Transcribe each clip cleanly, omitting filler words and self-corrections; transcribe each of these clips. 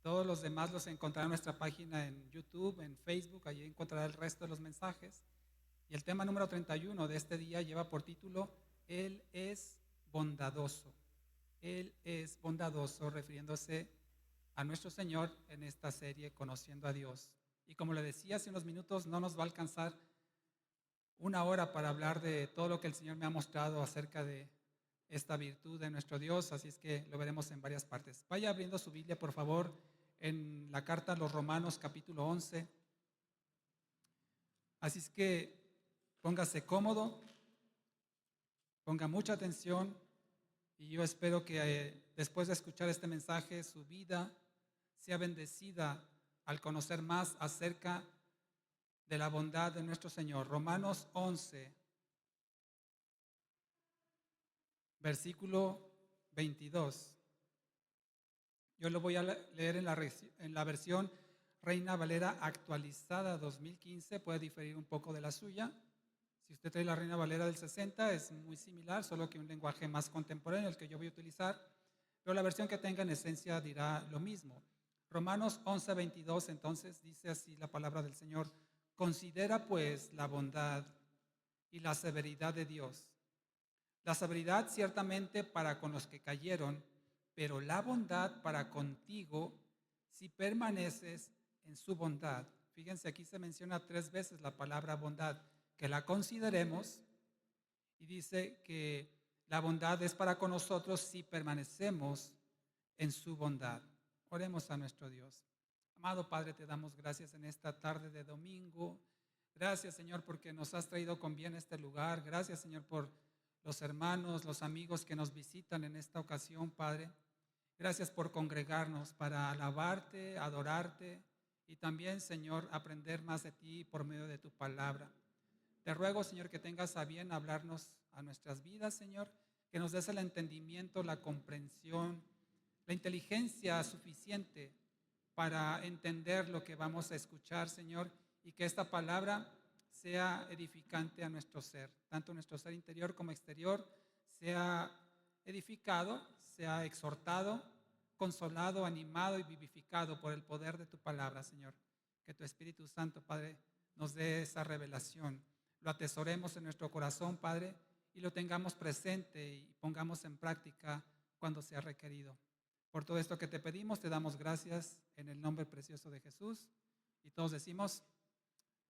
Todos los demás los encontrarán en nuestra página en YouTube, en Facebook, allí encontrará el resto de los mensajes. Y el tema número 31 de este día lleva por título Él es bondadoso. Él es bondadoso, refiriéndose a nuestro Señor en esta serie Conociendo a Dios. Y como le decía hace unos minutos, no nos va a alcanzar una hora para hablar de todo lo que el Señor me ha mostrado acerca de esta virtud de nuestro Dios, así es que lo veremos en varias partes. Vaya abriendo su Biblia, por favor, en la carta a los Romanos capítulo 11. Así es que póngase cómodo, ponga mucha atención y yo espero que después de escuchar este mensaje su vida sea bendecida al conocer más acerca de la bondad de nuestro Señor. Romanos 11, versículo 22. Yo lo voy a leer en la versión Reina Valera actualizada 2015, puede diferir un poco de la suya. Si usted trae la Reina Valera del 60 es muy similar, solo que un lenguaje más contemporáneo, el que yo voy a utilizar, pero la versión que tenga en esencia dirá lo mismo. Romanos 11, 22 entonces dice así la palabra del Señor: considera pues la bondad y la severidad de Dios. La severidad ciertamente para con los que cayeron, pero la bondad para contigo si permaneces en su bondad. Fíjense, aquí se menciona 3 veces la palabra bondad, que la consideremos, y dice que la bondad es para con nosotros si permanecemos en su bondad. Oremos a nuestro Dios. Amado Padre, te damos gracias en esta tarde de domingo. Gracias, Señor, porque nos has traído con bien a este lugar. Gracias, Señor, por los hermanos, los amigos que nos visitan en esta ocasión, Padre. Gracias por congregarnos para alabarte, adorarte y también, Señor, aprender más de ti por medio de tu palabra. Te ruego, Señor, que tengas a bien hablarnos a nuestras vidas, Señor, que nos des el entendimiento, la comprensión, la inteligencia suficiente para entender lo que vamos a escuchar, Señor, y que esta palabra sea edificante a nuestro ser, tanto nuestro ser interior como exterior, sea edificado, sea exhortado, consolado, animado y vivificado por el poder de tu palabra, Señor. Que tu Espíritu Santo, Padre, nos dé esa revelación. Lo atesoremos en nuestro corazón, Padre, y lo tengamos presente y pongamos en práctica cuando sea requerido. Por todo esto que te pedimos, te damos gracias en el nombre precioso de Jesús. Y todos decimos,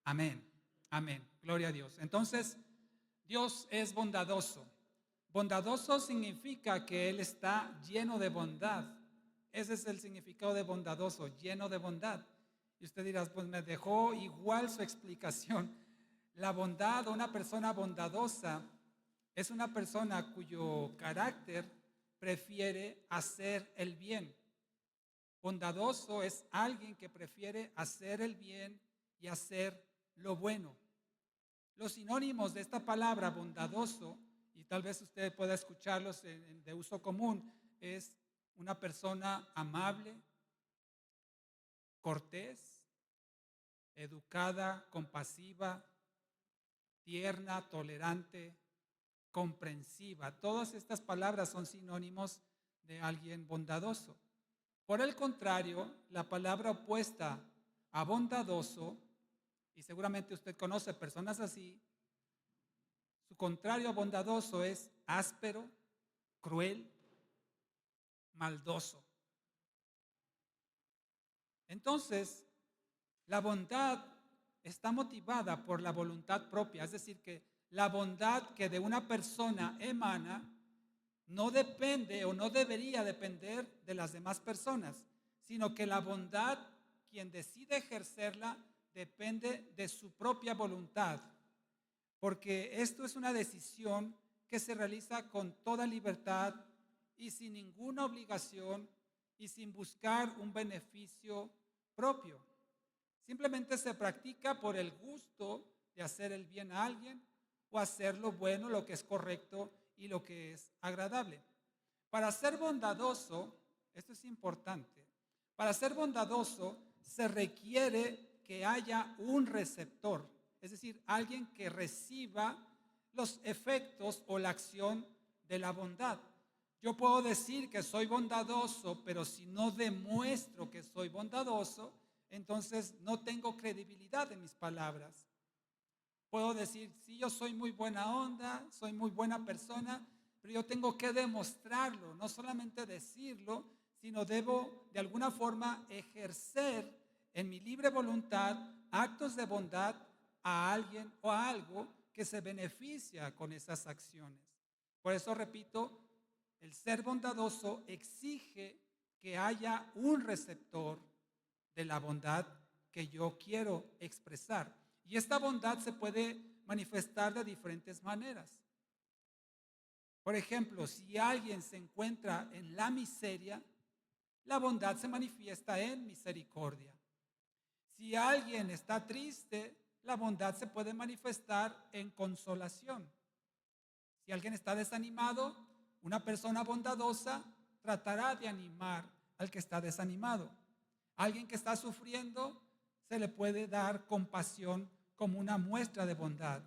amén, amén, gloria a Dios. Entonces, Dios es bondadoso. Bondadoso significa que Él está lleno de bondad. Ese es el significado de bondadoso, lleno de bondad. Y usted dirá, pues me dejó igual su explicación. La bondad o una persona bondadosa es una persona cuyo carácter prefiere hacer el bien. Bondadoso es alguien que prefiere hacer el bien y hacer lo bueno. Los sinónimos de esta palabra bondadoso, y tal vez usted pueda escucharlos de uso común, es una persona amable, cortés, educada, compasiva, tierna, tolerante, comprensiva. Todas estas palabras son sinónimos de alguien bondadoso. Por el contrario, la palabra opuesta a bondadoso, y seguramente usted conoce personas así, su contrario a bondadoso es áspero, cruel, maldoso. Entonces, la bondad está motivada por la voluntad propia, es decir, que la bondad que de una persona emana no depende o no debería depender de las demás personas, sino que la bondad, quien decide ejercerla, depende de su propia voluntad, porque esto es una decisión que se realiza con toda libertad y sin ninguna obligación y sin buscar un beneficio propio. Simplemente se practica por el gusto de hacer el bien a alguien o hacer lo bueno, lo que es correcto y lo que es agradable. Para ser bondadoso, esto es importante, para ser bondadoso se requiere que haya un receptor, es decir, alguien que reciba los efectos o la acción de la bondad. Yo puedo decir que soy bondadoso, pero si no demuestro que soy bondadoso, entonces no tengo credibilidad en mis palabras. Puedo decir, sí, yo soy muy buena onda, soy muy buena persona, pero yo tengo que demostrarlo, no solamente decirlo, sino debo de alguna forma ejercer en mi libre voluntad actos de bondad a alguien o a algo que se beneficia con esas acciones. Por eso repito, el ser bondadoso exige que haya un receptor de la bondad que yo quiero expresar. Y esta bondad se puede manifestar de diferentes maneras. Por ejemplo, si alguien se encuentra en la miseria, la bondad se manifiesta en misericordia. Si alguien está triste, la bondad se puede manifestar en consolación. Si alguien está desanimado, una persona bondadosa tratará de animar al que está desanimado. Alguien que está sufriendo, se le puede dar compasión como una muestra de bondad.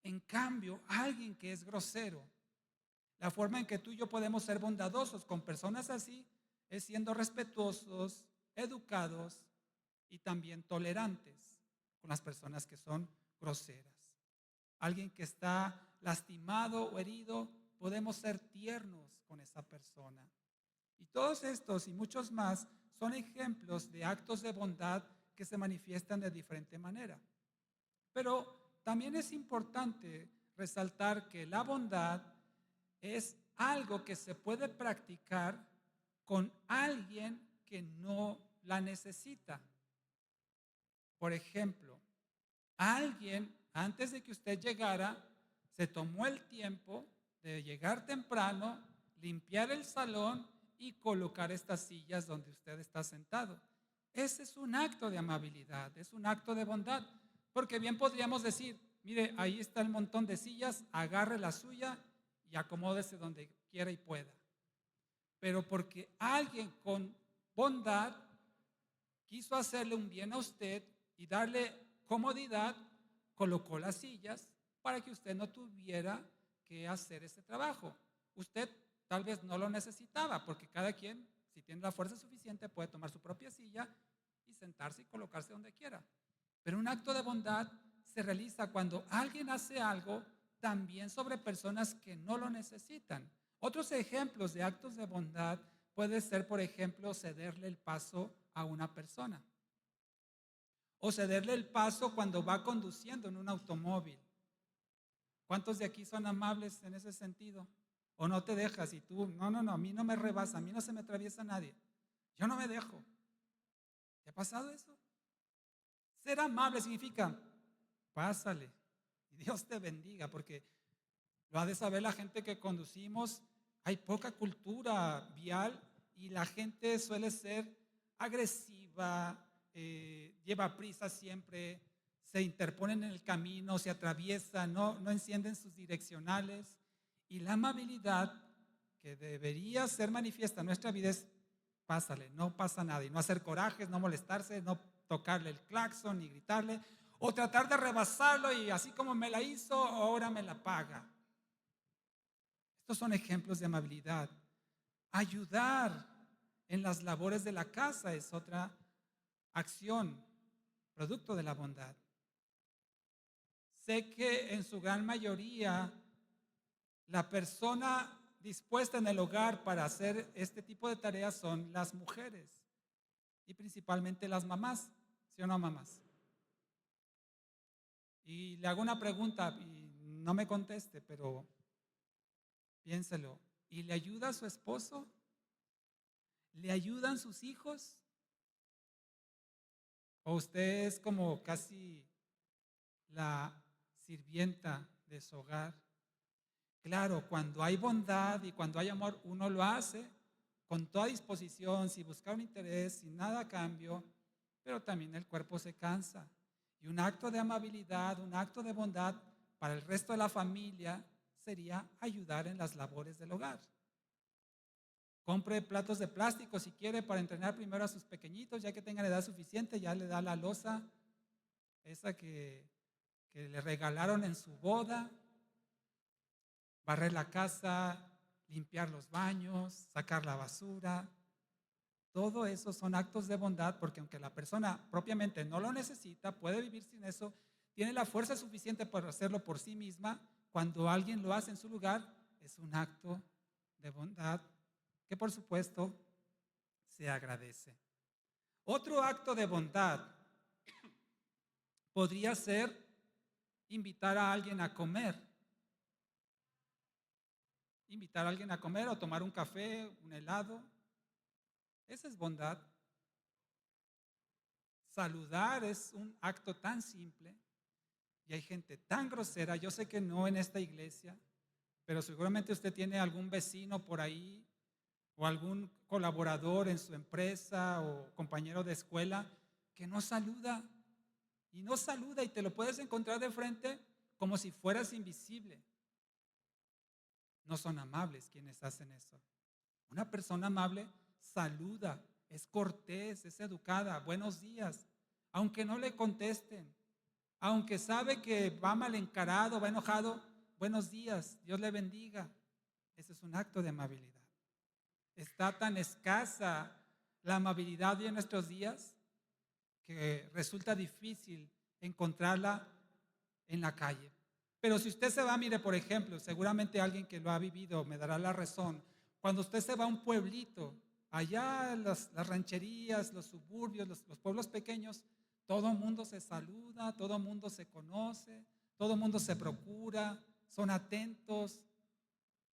En cambio, alguien que es grosero, la forma en que tú y yo podemos ser bondadosos con personas así es siendo respetuosos, educados y también tolerantes con las personas que son groseras. Alguien que está lastimado o herido, podemos ser tiernos con esa persona. Y todos estos y muchos más son ejemplos de actos de bondad que se manifiestan de diferente manera. Pero también es importante resaltar que la bondad es algo que se puede practicar con alguien que no la necesita. Por ejemplo, alguien antes de que usted llegara se tomó el tiempo de llegar temprano, limpiar el salón y colocar estas sillas donde usted está sentado. Ese es un acto de amabilidad, es un acto de bondad, porque bien podríamos decir, mire, ahí está el montón de sillas, agarre la suya y acomódese donde quiera y pueda. Pero porque alguien con bondad quiso hacerle un bien a usted y darle comodidad, colocó las sillas para que usted no tuviera que hacer ese trabajo. Usted tal vez no lo necesitaba, porque cada quien, si tiene la fuerza suficiente, puede tomar su propia silla y sentarse y colocarse donde quiera. Pero un acto de bondad se realiza cuando alguien hace algo también sobre personas que no lo necesitan. Otros ejemplos de actos de bondad puede ser, por ejemplo, cederle el paso a una persona o cederle el paso cuando va conduciendo en un automóvil. ¿Cuántos de aquí son amables en ese sentido? O no te dejas y tú, no, a mí no me rebasa, a mí no se me atraviesa nadie. Yo no me dejo. ¿Te ha pasado eso? Ser amable significa, pásale y Dios te bendiga, porque lo ha de saber la gente que conducimos, hay poca cultura vial y la gente suele ser agresiva, lleva prisa siempre, se interponen en el camino, se atraviesan, no encienden sus direccionales. Y la amabilidad que debería ser manifiesta en nuestra vida es, pásale, no pasa nada. Y no hacer corajes, no molestarse, no tocarle el claxon ni gritarle, o tratar de rebasarlo y así como me la hizo, ahora me la paga. Estos son ejemplos de amabilidad. Ayudar en las labores de la casa es otra acción, producto de la bondad. Sé que en su gran mayoría la persona dispuesta en el hogar para hacer este tipo de tareas son las mujeres y principalmente las mamás, ¿sí o no, mamás? Y le hago una pregunta y no me conteste, pero piénselo. ¿Y le ayuda a su esposo? ¿Le ayudan sus hijos? ¿O usted es como casi la sirvienta de su hogar? Claro, cuando hay bondad y cuando hay amor, uno lo hace con toda disposición, sin buscar un interés, sin nada a cambio, pero también el cuerpo se cansa. Y un acto de amabilidad, un acto de bondad para el resto de la familia sería ayudar en las labores del hogar. Compre platos de plástico si quiere para entrenar primero a sus pequeñitos, ya que tengan edad suficiente, ya le da la loza, esa que le regalaron en su boda, barrer la casa, limpiar los baños, sacar la basura. Todo eso son actos de bondad porque aunque la persona propiamente no lo necesita, puede vivir sin eso, tiene la fuerza suficiente para hacerlo por sí misma. Cuando alguien lo hace en su lugar, es un acto de bondad que por supuesto se agradece. Otro acto de bondad podría ser invitar a alguien a comer. Invitar a alguien a comer o tomar un café, un helado. Esa es bondad. Saludar es un acto tan simple y hay gente tan grosera. Yo sé que no en esta iglesia, pero seguramente usted tiene algún vecino por ahí o algún colaborador en su empresa o compañero de escuela que no saluda y no saluda y te lo puedes encontrar de frente como si fueras invisible. No son amables quienes hacen eso. Una persona amable saluda, es cortés, es educada, buenos días, aunque no le contesten, aunque sabe que va mal encarado, va enojado, buenos días, Dios le bendiga. Ese es un acto de amabilidad. Está tan escasa la amabilidad hoy en nuestros días que resulta difícil encontrarla en la calle. Pero si usted se va, mire, por ejemplo, seguramente alguien que lo ha vivido me dará la razón. Cuando usted se va a un pueblito, allá las rancherías, los suburbios, los pueblos pequeños, todo el mundo se saluda, todo el mundo se conoce, todo el mundo se procura, son atentos.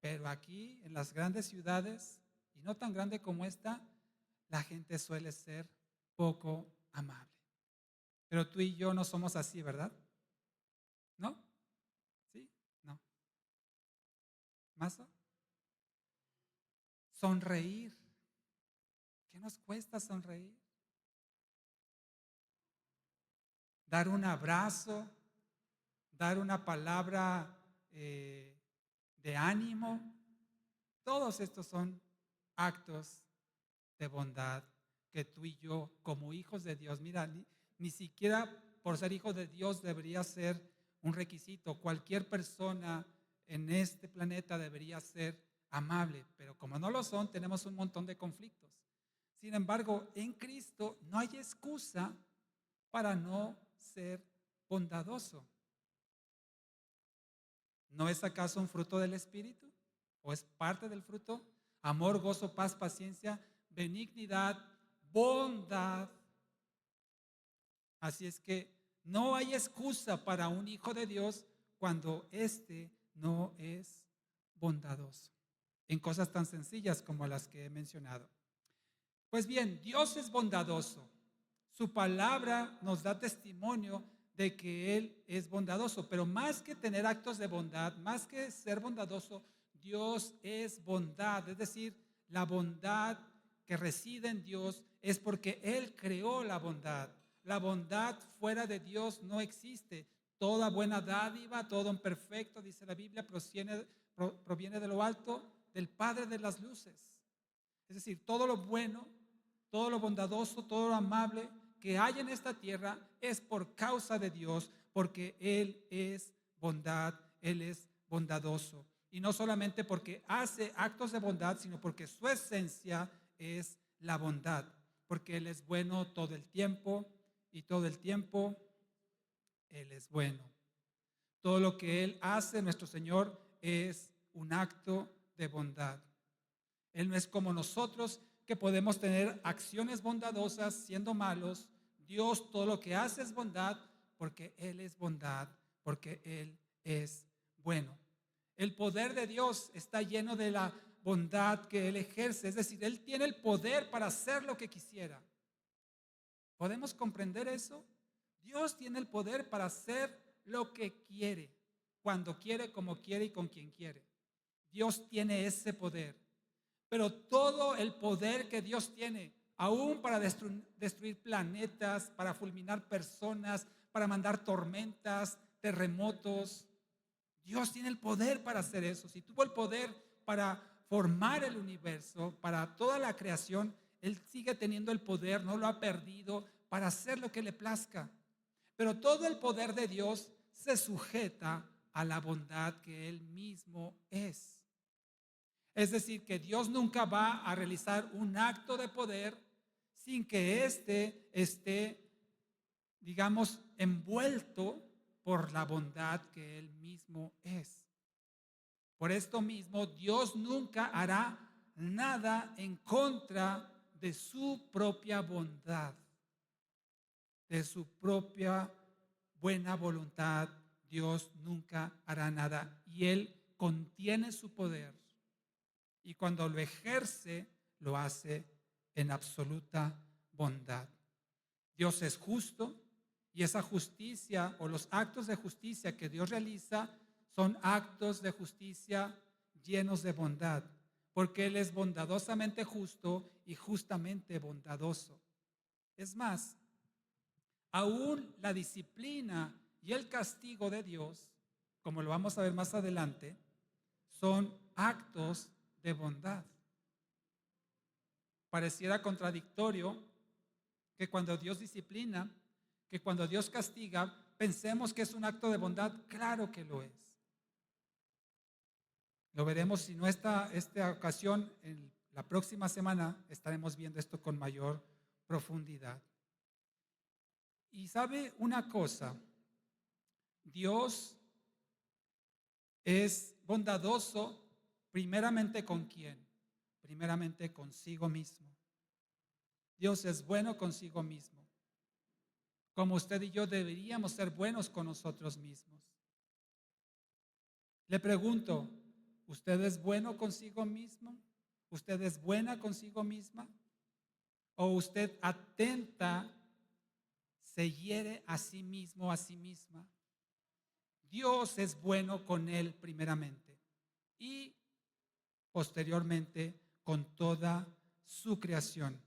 Pero aquí, en las grandes ciudades, y no tan grande como esta, la gente suele ser poco amable. Pero tú y yo no somos así, ¿verdad? ¿No? ¿Sí? No. ¿Mazo? Sonreír. ¿Qué nos cuesta sonreír? Dar un abrazo, dar una palabra de ánimo. Todos estos son actos de bondad que tú y yo, como hijos de Dios, mira, ni siquiera por ser hijos de Dios debería ser un requisito. Cualquier persona en este planeta debería ser amable, pero como no lo son, tenemos un montón de conflictos. Sin embargo, en Cristo no hay excusa para no ser bondadoso. ¿No es acaso un fruto del Espíritu? ¿O es parte del fruto? Amor, gozo, paz, paciencia, benignidad, bondad. Así es que no hay excusa para un hijo de Dios cuando éste no es bondadoso en cosas tan sencillas como las que he mencionado. Pues bien, Dios es bondadoso. Su palabra nos da testimonio de que Él es bondadoso, pero más que tener actos de bondad, más que ser bondadoso, Dios es bondad, es decir, la bondad que reside en Dios es porque Él creó la bondad. La bondad fuera de Dios no existe. Toda buena dádiva, todo perfecto, dice la Biblia, proviene de lo alto, del Padre de las luces. Es decir, todo lo bueno, todo lo bondadoso, todo lo amable que hay en esta tierra es por causa de Dios, porque Él es bondad, Él es bondadoso. Y no solamente porque hace actos de bondad, sino porque su esencia es la bondad, porque Él es bueno todo el tiempo y todo el tiempo Él es bueno. Todo lo que Él hace, nuestro Señor, es un acto de bondad. Él no es como nosotros que podemos tener acciones bondadosas siendo malos. Dios todo lo que hace es bondad porque Él es bondad, porque Él es bueno. El poder de Dios está lleno de la bondad que Él ejerce, es decir, Él tiene el poder para hacer lo que quisiera. ¿Podemos comprender eso? Dios tiene el poder para hacer lo que quiere, cuando quiere, como quiere y con quien quiere. Dios tiene ese poder. Pero todo el poder que Dios tiene, aún para destruir planetas, para fulminar personas, para mandar tormentas, terremotos, Dios tiene el poder para hacer eso. Si tuvo el poder para formar el universo, para toda la creación, Él sigue teniendo el poder, no lo ha perdido, para hacer lo que le plazca. Pero todo el poder de Dios se sujeta a la bondad que Él mismo es. Es decir, que Dios nunca va a realizar un acto de poder sin que éste esté, digamos, envuelto por la bondad que Él mismo es. Por esto mismo, Dios nunca hará nada en contra de su propia bondad, de su propia buena voluntad. Dios nunca hará nada y Él contiene su poder y cuando lo ejerce, lo hace en absoluta bondad. Dios es justo y esa justicia o los actos de justicia que Dios realiza son actos de justicia llenos de bondad, porque Él es bondadosamente justo y justamente bondadoso. Es más, aún la disciplina y el castigo de Dios, como lo vamos a ver más adelante, son actos de bondad. Pareciera contradictorio que cuando Dios disciplina, que cuando Dios castiga, pensemos que es un acto de bondad. Claro que lo es. Lo veremos si no esta ocasión, en la próxima semana estaremos viendo esto con mayor profundidad. Y sabe una cosa, Dios es bondadoso primeramente con quién, primeramente consigo mismo. Dios es bueno consigo mismo, como usted y yo deberíamos ser buenos con nosotros mismos. Le pregunto, ¿usted es bueno consigo mismo? ¿Usted es buena consigo misma? ¿O usted atenta, se hiere a sí mismo, a sí misma? Dios es bueno con él primeramente y posteriormente con toda su creación.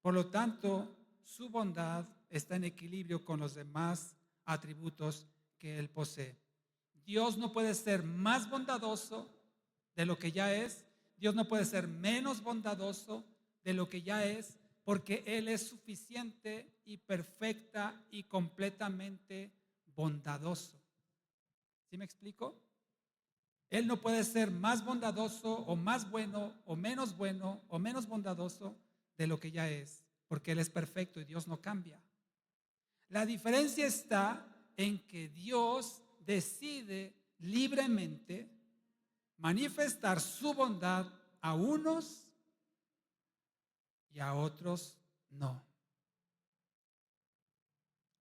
Por lo tanto, su bondad está en equilibrio con los demás atributos que él posee. Dios no puede ser más bondadoso de lo que ya es. Dios no puede ser menos bondadoso de lo que ya es, porque Él es suficiente y perfecta y completamente bondadoso. ¿Sí me explico? Él no puede ser más bondadoso o más bueno o menos bondadoso de lo que ya es, porque Él es perfecto y Dios no cambia. La diferencia está en que Dios decide libremente manifestar su bondad a unos y a otros no.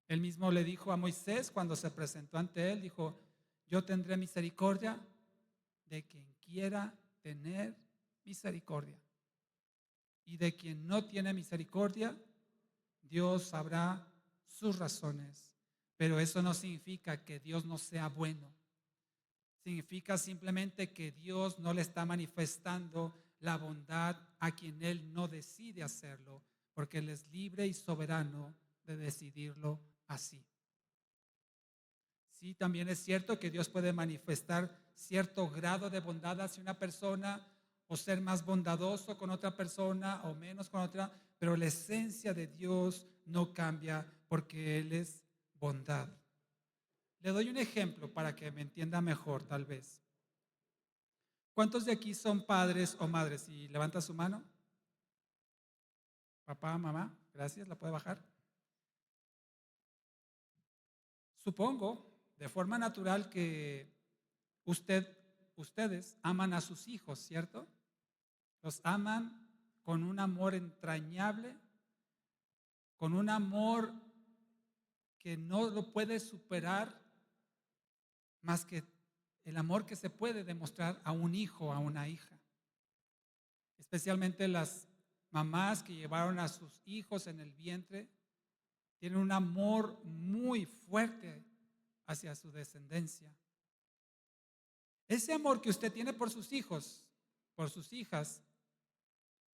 Él mismo le dijo a Moisés cuando se presentó ante él, dijo, yo tendré misericordia de quien quiera tener misericordia. Y de quien no tiene misericordia, Dios sabrá sus razones. Pero eso no significa que Dios no sea bueno. Significa simplemente que Dios no le está manifestando la bondad a quien Él no decide hacerlo, porque Él es libre y soberano de decidirlo así. Sí, también es cierto que Dios puede manifestar cierto grado de bondad hacia una persona o ser más bondadoso con otra persona o menos con otra, pero la esencia de Dios no cambia porque Él es bondad. Le doy un ejemplo para que me entienda mejor, tal vez. ¿Cuántos de aquí son padres o madres? Y levanta su mano. Papá, mamá, gracias, la puede bajar. Supongo, de forma natural, que ustedes aman a sus hijos, ¿cierto? Los aman con un amor entrañable, con un amor que no lo puede superar más que el amor que se puede demostrar a un hijo, a una hija. Especialmente las mamás que llevaron a sus hijos en el vientre, tienen un amor muy fuerte hacia su descendencia. Ese amor que usted tiene por sus hijos, por sus hijas,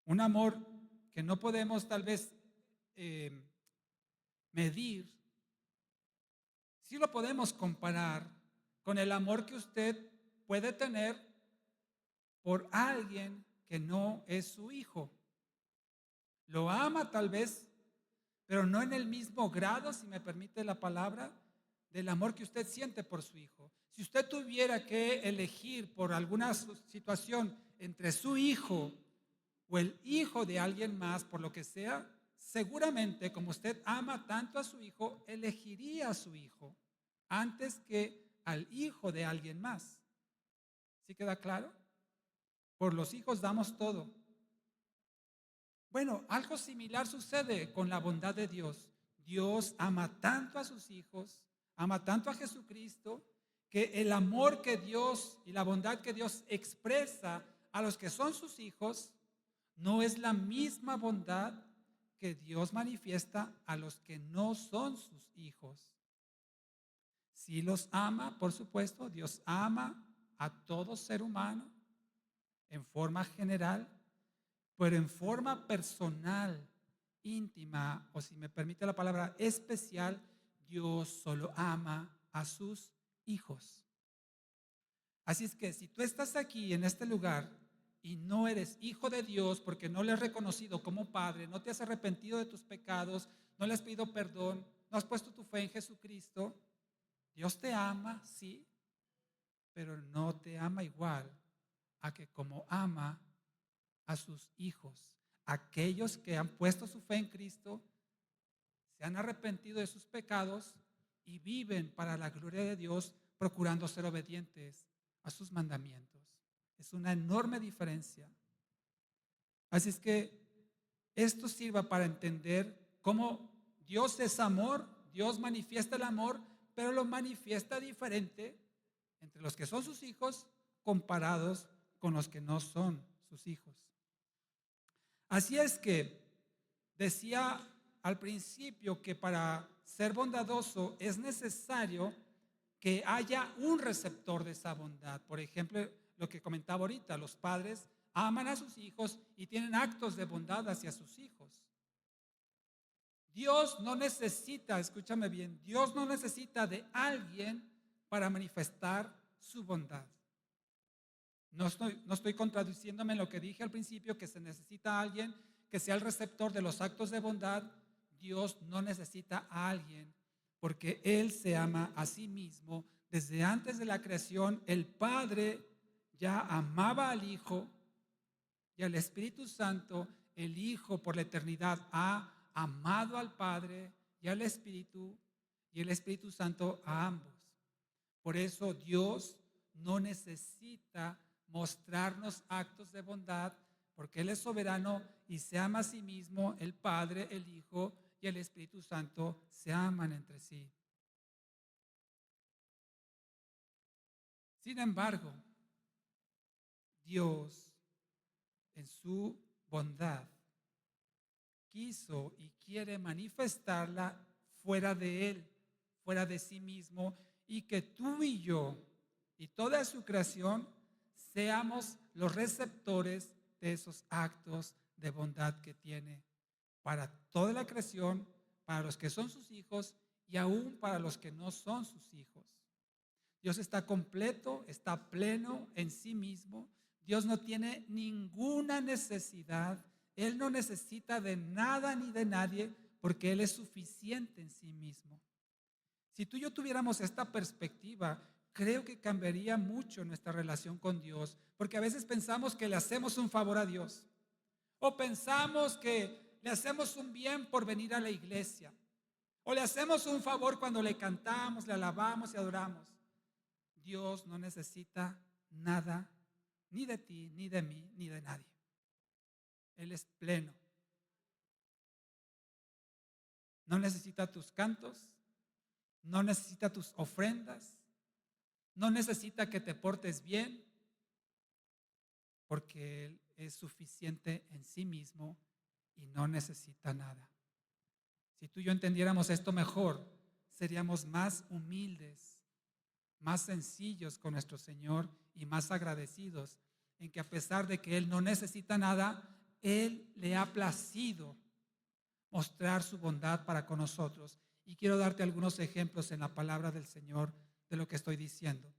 un amor que no podemos tal vez medir, sí lo podemos comparar con el amor que usted puede tener por alguien que no es su hijo. Lo ama tal vez, pero no en el mismo grado, si me permite la palabra, del amor que usted siente por su hijo. Si usted tuviera que elegir por alguna situación entre su hijo o el hijo de alguien más, por lo que sea, seguramente como usted ama tanto a su hijo, elegiría a su hijo antes que al hijo de alguien más. ¿Sí queda claro? Por los hijos damos todo. Bueno, algo similar sucede con la bondad de Dios. Dios ama tanto a sus hijos, ama tanto a Jesucristo, que el amor que Dios y la bondad que Dios expresa a los que son sus hijos no es la misma bondad que Dios manifiesta a los que no son sus hijos. Si los ama, por supuesto, Dios ama a todo ser humano en forma general, pero en forma personal, íntima, o si me permite la palabra especial, Dios solo ama a sus hijos. Así es que si tú estás aquí en este lugar y no eres hijo de Dios porque no le has reconocido como padre, no te has arrepentido de tus pecados, no le has pedido perdón, no has puesto tu fe en Jesucristo, Dios te ama, sí, pero no te ama igual a que como ama a sus hijos. Aquellos que han puesto su fe en Cristo, se han arrepentido de sus pecados y viven para la gloria de Dios, procurando ser obedientes a sus mandamientos. Es una enorme diferencia. Así es que esto sirva para entender cómo Dios es amor, Dios manifiesta el amor, pero lo manifiesta diferente entre los que son sus hijos comparados con los que no son sus hijos. Así es que decía al principio que para ser bondadoso es necesario que haya un receptor de esa bondad. Por ejemplo, lo que comentaba ahorita, los padres aman a sus hijos y tienen actos de bondad hacia sus hijos. Dios no necesita, escúchame bien, Dios no necesita de alguien para manifestar su bondad. No estoy contradiciéndome en lo que dije al principio, que se necesita a alguien que sea el receptor de los actos de bondad. Dios no necesita a alguien porque Él se ama a sí mismo. Desde antes de la creación, el Padre ya amaba al Hijo y al Espíritu Santo. El Hijo por la eternidad ha amado al Padre y al Espíritu, y el Espíritu Santo a ambos. Por eso Dios no necesita mostrarnos actos de bondad, porque Él es soberano y se ama a sí mismo. El Padre, el Hijo y el Espíritu Santo se aman entre sí. Sin embargo, Dios, en su bondad, quiso y quiere manifestarla fuera de Él, fuera de sí mismo, y que tú y yo y toda su creación seamos los receptores de esos actos de bondad que tiene para toda la creación, para los que son sus hijos y aún para los que no son sus hijos. Dios está completo, está pleno en sí mismo. Dios no tiene ninguna necesidad. Él no necesita de nada ni de nadie porque Él es suficiente en sí mismo. Si tú y yo tuviéramos esta perspectiva, creo que cambiaría mucho nuestra relación con Dios, porque a veces pensamos que le hacemos un favor a Dios o pensamos que le hacemos un bien por venir a la iglesia o le hacemos un favor cuando le cantamos, le alabamos y adoramos. Dios no necesita nada, ni de ti, ni de mí, ni de nadie. Él es pleno. No necesita tus cantos, no necesita tus ofrendas, no necesita que te portes bien, porque Él es suficiente en sí mismo y no necesita nada. Si tú y yo entendiéramos esto mejor, seríamos más humildes, más sencillos con nuestro Señor y más agradecidos en que a pesar de que Él no necesita nada, Él le ha placido mostrar su bondad para con nosotros. Y quiero darte algunos ejemplos en la palabra del Señor de lo que estoy diciendo.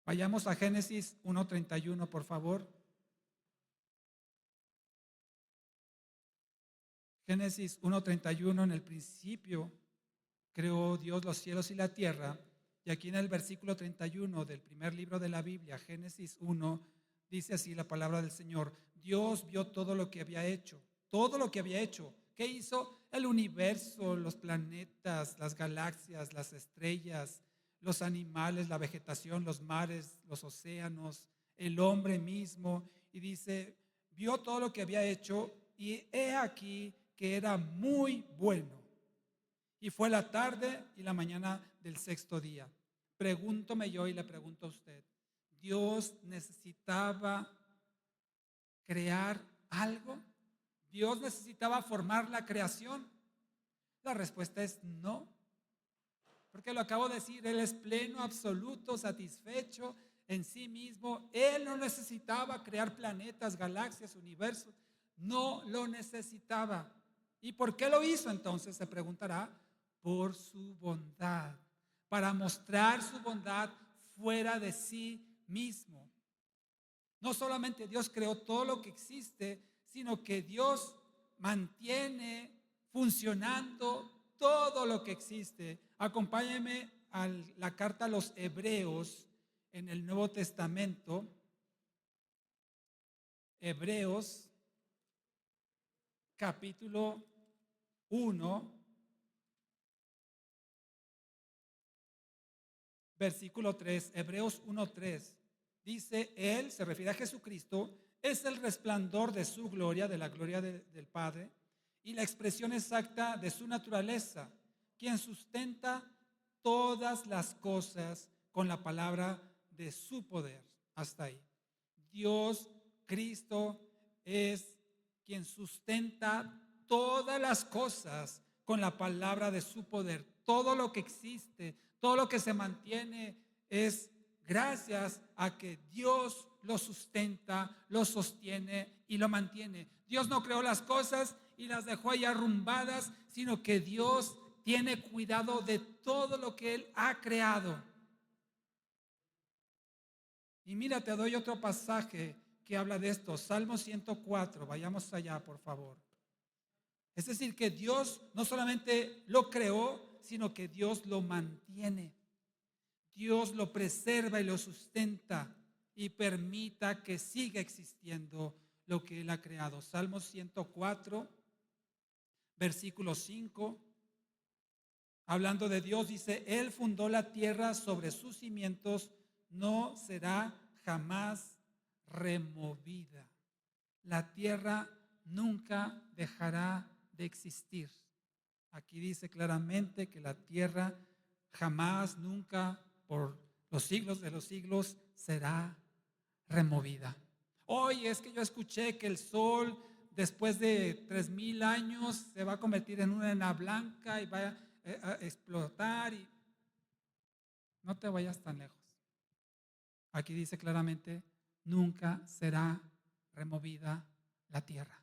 Vayamos a Génesis 1:31, por favor. Génesis 1:31, en el principio creó Dios los cielos y la tierra, Y aquí en el versículo 31 del primer libro de la Biblia, Génesis 1, dice así la palabra del Señor: Dios vio todo lo que había hecho, todo lo que había hecho. ¿Qué hizo? El universo, los planetas, las galaxias, las estrellas, los animales, la vegetación, los mares, los océanos, el hombre mismo. Y dice, vio todo lo que había hecho y he aquí que era muy bueno. Y fue la tarde y la mañana del sexto día. Pregúntome yo y le pregunto a usted, ¿Dios necesitaba crear algo? ¿Dios necesitaba formar la creación? La respuesta es no, porque lo acabo de decir, Él es pleno, absoluto, satisfecho en sí mismo. Él no necesitaba crear planetas, galaxias, universos, no lo necesitaba. ¿Y por qué lo hizo entonces? Se preguntará. Por su bondad, para mostrar su bondad fuera de sí mismo. No solamente Dios creó todo lo que existe, sino que Dios mantiene funcionando todo lo que existe. Acompáñenme a la carta a los Hebreos en el Nuevo Testamento. Hebreos capítulo 1, versículo 3. Hebreos 1:3. Dice, Él, se refiere a Jesucristo, es el resplandor de su gloria, de la gloria del Padre, y la expresión exacta de su naturaleza, quien sustenta todas las cosas con la palabra de su poder. Hasta ahí. Dios, Cristo, es quien sustenta todas las cosas con la palabra de su poder. Todo lo que existe, todo lo que se mantiene es gracias a que Dios lo sustenta, lo sostiene y lo mantiene. Dios no creó las cosas y las dejó ahí arrumbadas, sino que Dios tiene cuidado de todo lo que Él ha creado. Y mira, te doy otro pasaje que habla de esto, Salmo 104, vayamos allá, por favor. Es decir, que Dios no solamente lo creó, sino que Dios lo mantiene. Dios lo preserva y lo sustenta y permita que siga existiendo lo que Él ha creado. Salmo 104, versículo 5, hablando de Dios, dice, Él fundó la tierra sobre sus cimientos, no será jamás removida. La tierra nunca dejará de existir. Aquí dice claramente que la tierra jamás, nunca, por los siglos de los siglos, será removida. Hoy es que yo escuché que el sol después de 3000 años se va a convertir en una enana blanca y va a explotar. Y no te vayas tan lejos. Aquí dice claramente, nunca será removida la tierra.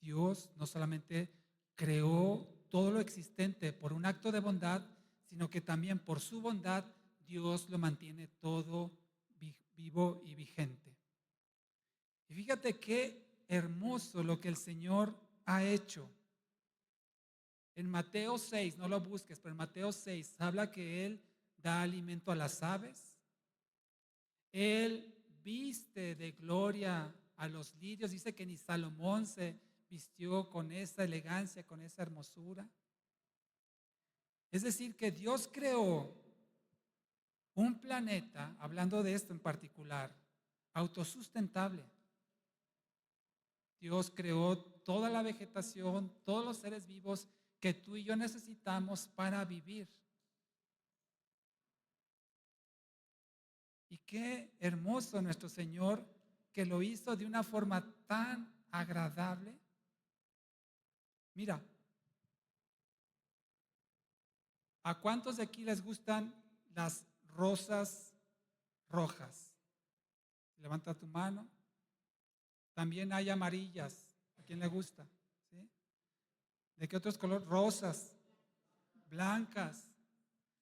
Dios no solamente creó todo lo existente por un acto de bondad, sino que también por su bondad Dios lo mantiene todo vivo y vigente. Y fíjate qué hermoso lo que el Señor ha hecho. En Mateo 6, no lo busques, pero en Mateo 6 habla que Él da alimento a las aves. Él viste de gloria a los lirios. Dice que ni Salomón se vistió con esa elegancia, con esa hermosura. Es decir, que Dios creó un planeta, hablando de esto en particular, autosustentable. Dios creó toda la vegetación, todos los seres vivos que tú y yo necesitamos para vivir. Y qué hermoso nuestro Señor que lo hizo de una forma tan agradable. Mira, ¿a cuántos de aquí les gustan las rosas rojas? Levanta tu mano. También hay amarillas. ¿A quién le gusta? ¿Sí? ¿De qué otros colores? Rosas, blancas.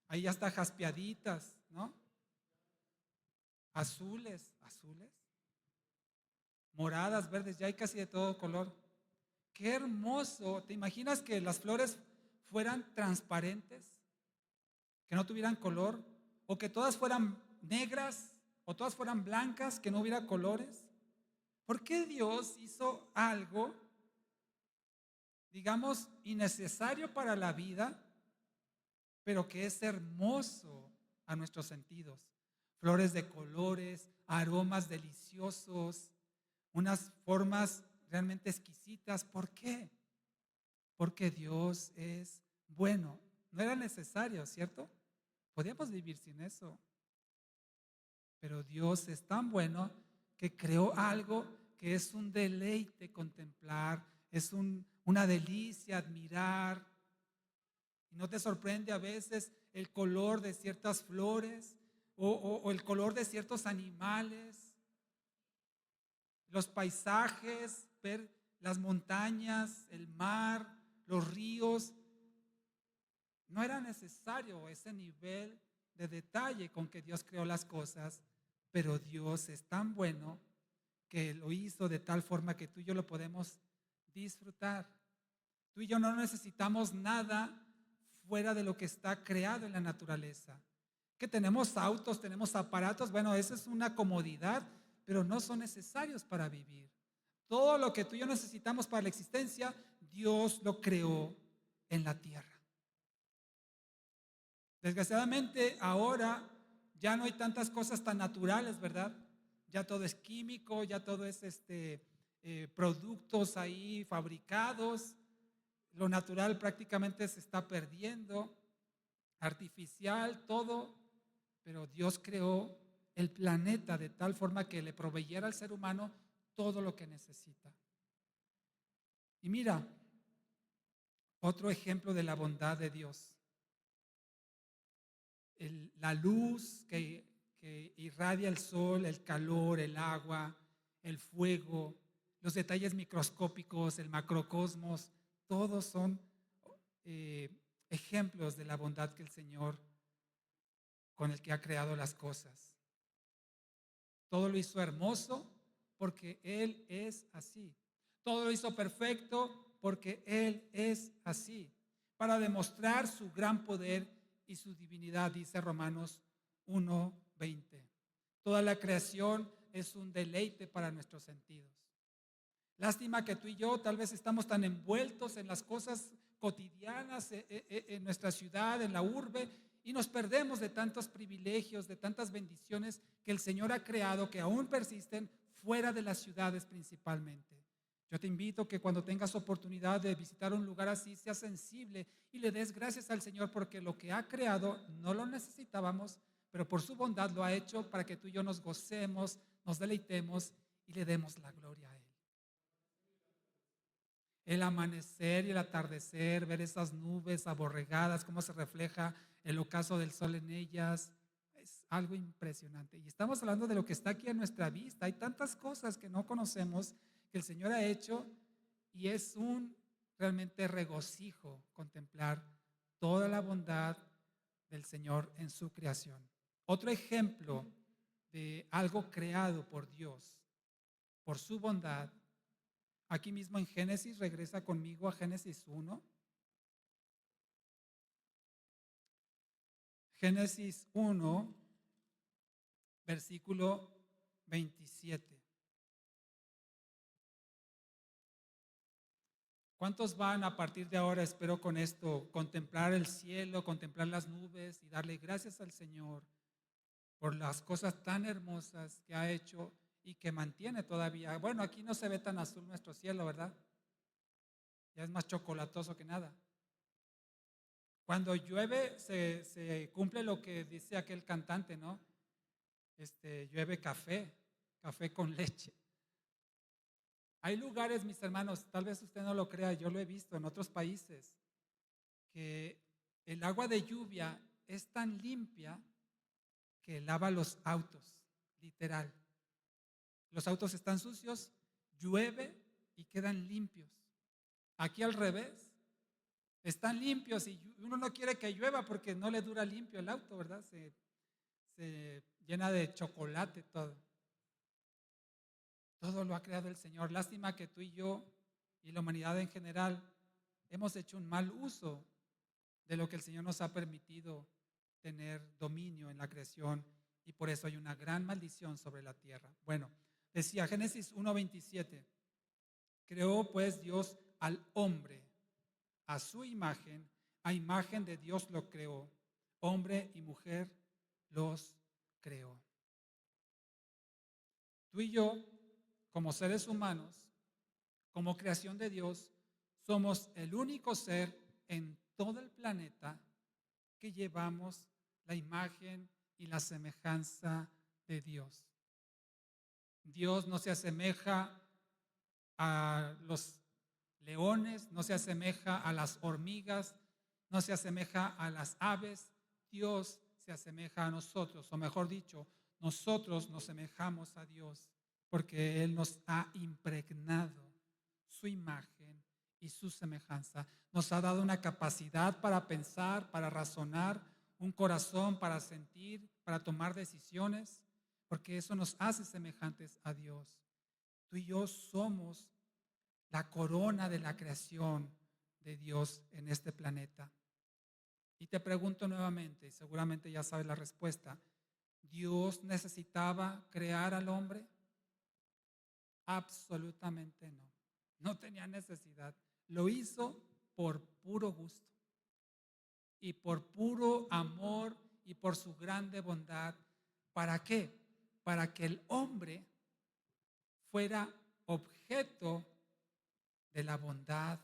Ahí ya está jaspeaditas, ¿no? Azules, moradas, verdes, ya hay casi de todo color. Qué hermoso. ¿Te imaginas que las flores fueran transparentes? que no tuvieran color, o que todas fueran negras, o todas fueran blancas, que no hubiera colores. ¿Por qué Dios hizo algo, digamos, innecesario para la vida, pero que es hermoso a nuestros sentidos? Flores de colores, aromas deliciosos, unas formas realmente exquisitas. ¿Por qué? Porque Dios es bueno. No era necesario, ¿cierto? Podíamos vivir sin eso. Pero Dios es tan bueno que creó algo que es un deleite contemplar, es una delicia admirar. ¿Y no te sorprende a veces el color de ciertas flores o el color de ciertos animales? Los paisajes, ver las montañas, el mar, los ríos. No era necesario ese nivel de detalle con que Dios creó las cosas, pero Dios es tan bueno que lo hizo de tal forma que tú y yo lo podemos disfrutar. Tú y yo no necesitamos nada fuera de lo que está creado en la naturaleza. Que tenemos autos, tenemos aparatos, bueno, eso es una comodidad, pero no son necesarios para vivir. Todo lo que tú y yo necesitamos para la existencia, Dios lo creó en la tierra. Desgraciadamente ahora ya no hay tantas cosas tan naturales, ¿verdad? Ya todo es químico, ya todo es productos ahí fabricados. Lo natural prácticamente se está perdiendo, artificial, todo. Pero Dios creó el planeta de tal forma que le proveyera al ser humano todo lo que necesita. Y mira, otro ejemplo de la bondad de Dios. La luz que irradia el sol, el calor, el agua, el fuego, los detalles microscópicos, el macrocosmos, todos son ejemplos de la bondad que el Señor con el que ha creado las cosas. Todo lo hizo hermoso porque Él es así. Todo lo hizo perfecto porque Él es así. Para demostrar su gran poder y su divinidad, dice Romanos 1:20. Toda la creación es un deleite para nuestros sentidos. Lástima que tú y yo tal vez estamos tan envueltos en las cosas cotidianas en nuestra ciudad, en la urbe, y nos perdemos de tantos privilegios, de tantas bendiciones que el Señor ha creado, que aún persisten fuera de las ciudades principalmente. Yo te invito que cuando tengas oportunidad de visitar un lugar así, seas sensible y le des gracias al Señor porque lo que ha creado no lo necesitábamos, pero por su bondad lo ha hecho para que tú y yo nos gocemos, nos deleitemos y le demos la gloria a Él. El amanecer y el atardecer, ver esas nubes aborregadas, cómo se refleja el ocaso del sol en ellas, es algo impresionante. Y estamos hablando de lo que está aquí a nuestra vista. Hay tantas cosas que no conocemos que el Señor ha hecho y es un realmente regocijo contemplar toda la bondad del Señor en su creación. Otro ejemplo de algo creado por Dios, por su bondad. Aquí mismo en Génesis, regresa conmigo a Génesis 1. Génesis 1, versículo 27. ¿Cuántos van a partir de ahora, espero con esto, contemplar el cielo, contemplar las nubes y darle gracias al Señor por las cosas tan hermosas que ha hecho y que mantiene todavía? Bueno, aquí no se ve tan azul nuestro cielo, ¿verdad? Ya es más chocolatoso que nada. Cuando llueve se cumple lo que dice aquel cantante, ¿no? Llueve café, café con leche. Hay lugares, mis hermanos, tal vez usted no lo crea, yo lo he visto en otros países, que el agua de lluvia es tan limpia que lava los autos, literal. Los autos están sucios, llueve y quedan limpios. Aquí al revés, están limpios y uno no quiere que llueva porque no le dura limpio el auto, ¿verdad? Se llena de chocolate todo. Todo lo ha creado el Señor. Lástima que tú y yo y la humanidad en general hemos hecho un mal uso de lo que el Señor nos ha permitido tener dominio en la creación y por eso hay una gran maldición sobre la tierra. Bueno, decía Génesis 1:27, creó pues Dios al hombre a su imagen, a imagen de Dios lo creó, hombre y mujer los creó. Tú y yo, como seres humanos, como creación de Dios, somos el único ser en todo el planeta que llevamos la imagen y la semejanza de Dios. Dios no se asemeja a los leones, no se asemeja a las hormigas, no se asemeja a las aves. Dios se asemeja a nosotros, o mejor dicho, nosotros nos semejamos a Dios porque Él nos ha impregnado su imagen y su semejanza. Nos ha dado una capacidad para pensar, para razonar, un corazón para sentir, para tomar decisiones, porque eso nos hace semejantes a Dios. Tú y yo somos la corona de la creación de Dios en este planeta. Y te pregunto nuevamente, y seguramente ya sabes la respuesta, ¿Dios necesitaba crear al hombre? Absolutamente no. No tenía necesidad. Lo hizo por puro gusto y por puro amor y por su grande bondad. ¿Para qué? Para que el hombre fuera objeto de la bondad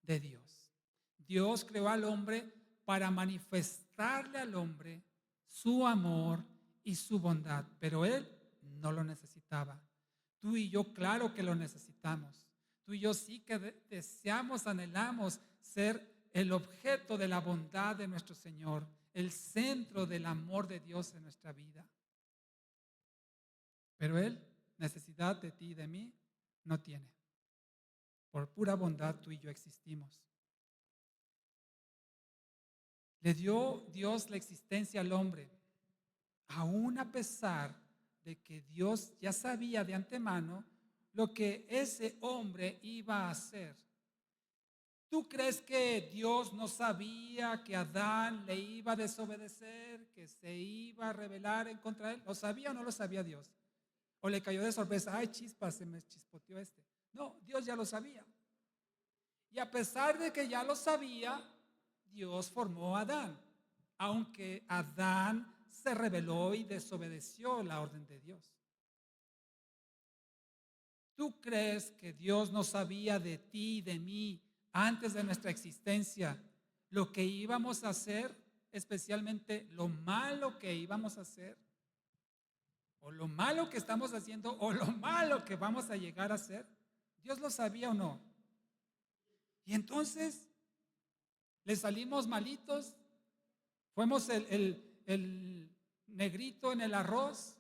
de Dios. Dios creó al hombre para manifestarle al hombre su amor y su bondad, pero él no lo necesitaba. Tú y yo, claro que lo necesitamos. Tú y yo sí que deseamos, anhelamos ser el objeto de la bondad de nuestro Señor, el centro del amor de Dios en nuestra vida. Pero Él necesidad de ti y de mí no tiene. Por pura bondad tú y yo existimos. Le dio Dios la existencia al hombre, aún a pesar de que Dios ya sabía de antemano lo que ese hombre iba a hacer. ¿Tú crees que Dios no sabía que Adán le iba a desobedecer, que se iba a rebelar en contra de él? ¿Lo sabía o no lo sabía Dios? ¿O le cayó de sorpresa? Ay, chispa, se me chispoteó este. No, Dios ya lo sabía. Y a pesar de que ya lo sabía, Dios formó a Adán, aunque Adán se rebeló y desobedeció la orden de Dios. ¿Tú crees que Dios no sabía de ti y de mí antes de nuestra existencia lo que íbamos a hacer, especialmente lo malo que íbamos a hacer? ¿O lo malo que estamos haciendo o lo malo que vamos a llegar a hacer? ¿Dios lo sabía o no? Y entonces le salimos malitos, fuimos el negrito en el arroz.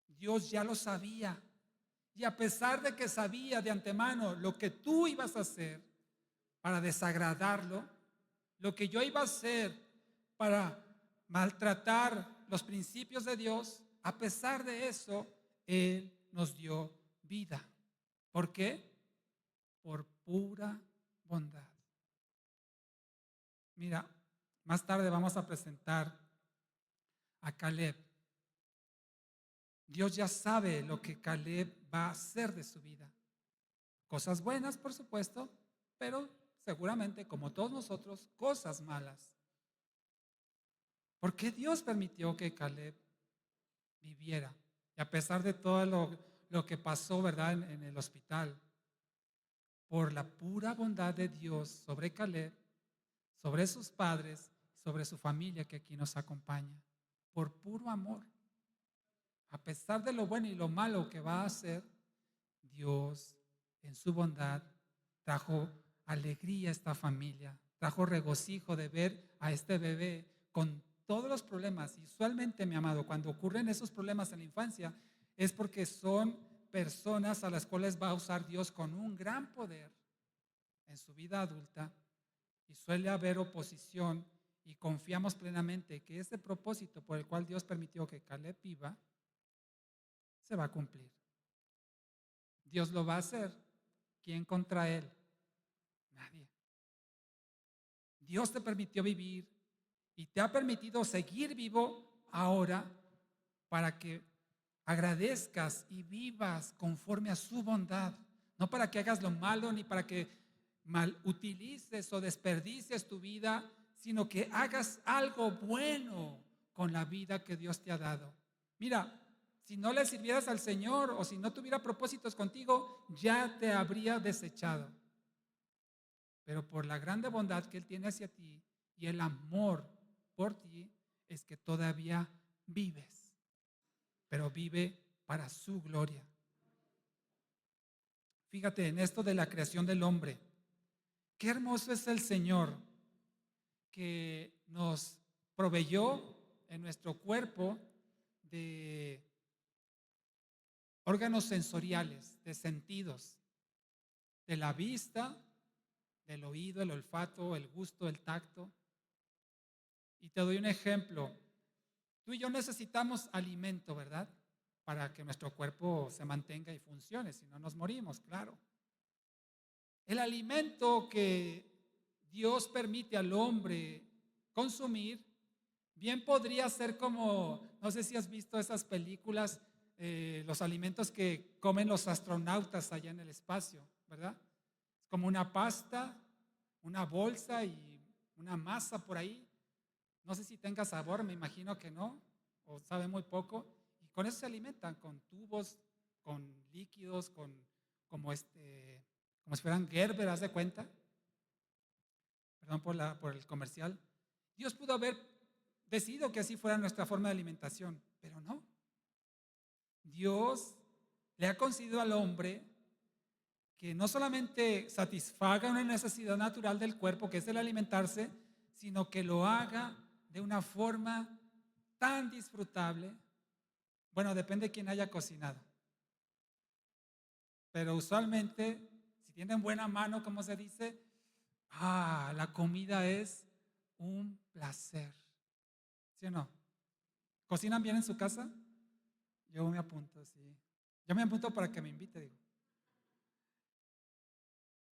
Dios ya lo sabía. Y a pesar de que sabía de antemano lo que tú ibas a hacer para desagradarlo, lo que yo iba a hacer para maltratar los principios de Dios, a pesar de eso, Él nos dio vida. ¿Por qué? Por pura bondad. Mira, más tarde vamos a presentar a Caleb. Dios ya sabe lo que Caleb va a hacer de su vida. Cosas buenas, por supuesto, pero seguramente, como todos nosotros, cosas malas. ¿Por qué Dios permitió que Caleb viviera? Y a pesar de todo lo que pasó, ¿verdad?, en el hospital, por la pura bondad de Dios sobre Caleb, sobre sus padres, sobre su familia que aquí nos acompaña, por puro amor. A pesar de lo bueno y lo malo que va a hacer, Dios en su bondad trajo alegría a esta familia, trajo regocijo de ver a este bebé con todos los problemas. Y usualmente, mi amado, cuando ocurren esos problemas en la infancia, es porque son personas a las cuales va a usar Dios con un gran poder en su vida adulta, y suele haber oposición, y confiamos plenamente que ese propósito por el cual Dios permitió que Caleb viva se va a cumplir. Dios lo va a hacer. ¿Quién contra él? Nadie. Dios te permitió vivir y te ha permitido seguir vivo ahora para que agradezcas y vivas conforme a su bondad, no para que hagas lo malo ni para que mal utilices o desperdicies tu vida, sino que hagas algo bueno con la vida que Dios te ha dado. Mira, si no le sirvieras al Señor o si no tuviera propósitos contigo, ya te habría desechado. Pero por la grande bondad que Él tiene hacia ti y el amor por ti, es que todavía vives, pero vive para su gloria. Fíjate en esto de la creación del hombre. Qué hermoso es el Señor que nos proveyó en nuestro cuerpo de órganos sensoriales, de sentidos, de la vista, del oído, el olfato, el gusto, el tacto. Y te doy un ejemplo. Tú y yo necesitamos alimento, ¿verdad? Para que nuestro cuerpo se mantenga y funcione, si no nos morimos, claro. El alimento que Dios permite al hombre consumir, bien podría ser como, no sé si has visto esas películas, los alimentos que comen los astronautas allá en el espacio, ¿verdad? Es como una pasta, una bolsa y una masa por ahí. No sé si tenga sabor, me imagino que no, o sabe muy poco. Y con eso se alimentan, con tubos, con líquidos, como si fueran Gerber, ¿haz de cuenta? Perdón por el comercial. Dios pudo haber decidido que así fuera nuestra forma de alimentación, pero no. Dios le ha concedido al hombre que no solamente satisfaga una necesidad natural del cuerpo, que es el alimentarse, sino que lo haga de una forma tan disfrutable. Bueno, depende de quién haya cocinado. Pero usualmente, si tienen buena mano, como se dice, la comida es un placer. ¿Sí o no? ¿Cocinan bien en su casa? Yo me apunto, sí. Yo me apunto para que me invite, digo.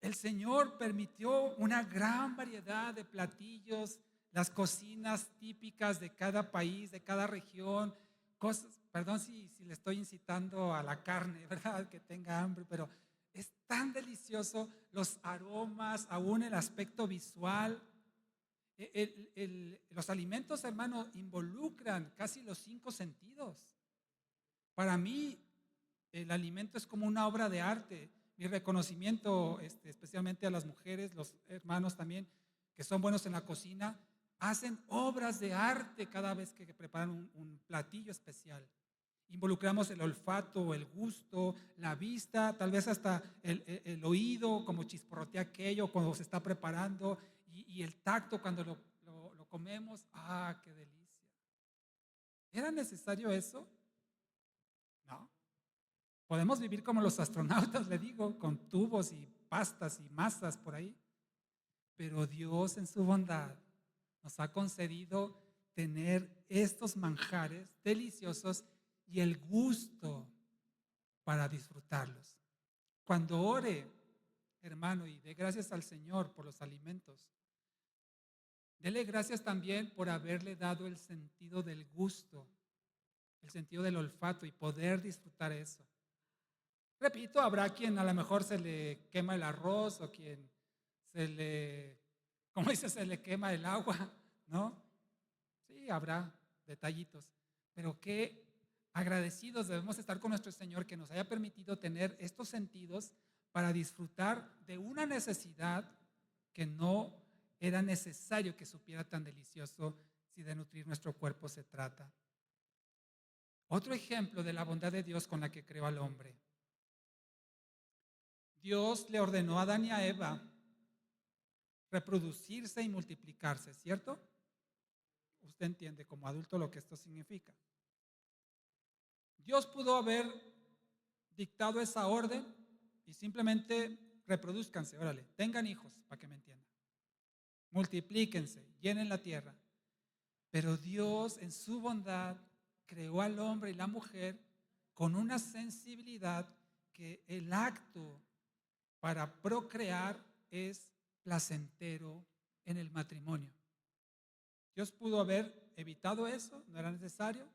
El Señor permitió una gran variedad de platillos, las cocinas típicas de cada país, de cada región, cosas, perdón si le estoy incitando a la carne, ¿verdad? Que tenga hambre, pero es tan delicioso los aromas, aún el aspecto visual. Los alimentos, hermano, involucran casi los 5 sentidos. Para mí, el alimento es como una obra de arte. Mi reconocimiento, especialmente a las mujeres, los hermanos también, que son buenos en la cocina, hacen obras de arte cada vez que preparan un platillo especial. Involucramos el olfato, el gusto, la vista, tal vez hasta el oído, como chisporrotea aquello cuando se está preparando, y el tacto cuando lo comemos. ¡Ah, qué delicia! ¿Era necesario eso? No. Podemos vivir como los astronautas, le digo, con tubos y pastas y masas por ahí. Pero Dios en su bondad nos ha concedido tener estos manjares deliciosos y el gusto para disfrutarlos. Cuando ore, hermano, y dé gracias al Señor por los alimentos, dele gracias también por haberle dado el sentido del gusto, el sentido del olfato y poder disfrutar eso. Repito, habrá quien a lo mejor se le quema el arroz o quien como dice, se le quema el agua, ¿no? Sí, habrá detallitos, pero qué agradecidos debemos estar con nuestro Señor que nos haya permitido tener estos sentidos para disfrutar de una necesidad que no era necesario que supiera tan delicioso si de nutrir nuestro cuerpo se trata. Otro ejemplo de la bondad de Dios con la que creó al hombre. Dios le ordenó a Adán y a Eva reproducirse y multiplicarse, ¿cierto? Usted entiende como adulto lo que esto significa. Dios pudo haber dictado esa orden y simplemente reproduzcanse, órale, tengan hijos, para que me entiendan. Multiplíquense, llenen la tierra. Pero Dios en su bondad creó al hombre y la mujer con una sensibilidad que el acto para procrear es placentero en el matrimonio. Dios pudo haber evitado eso, no era necesario.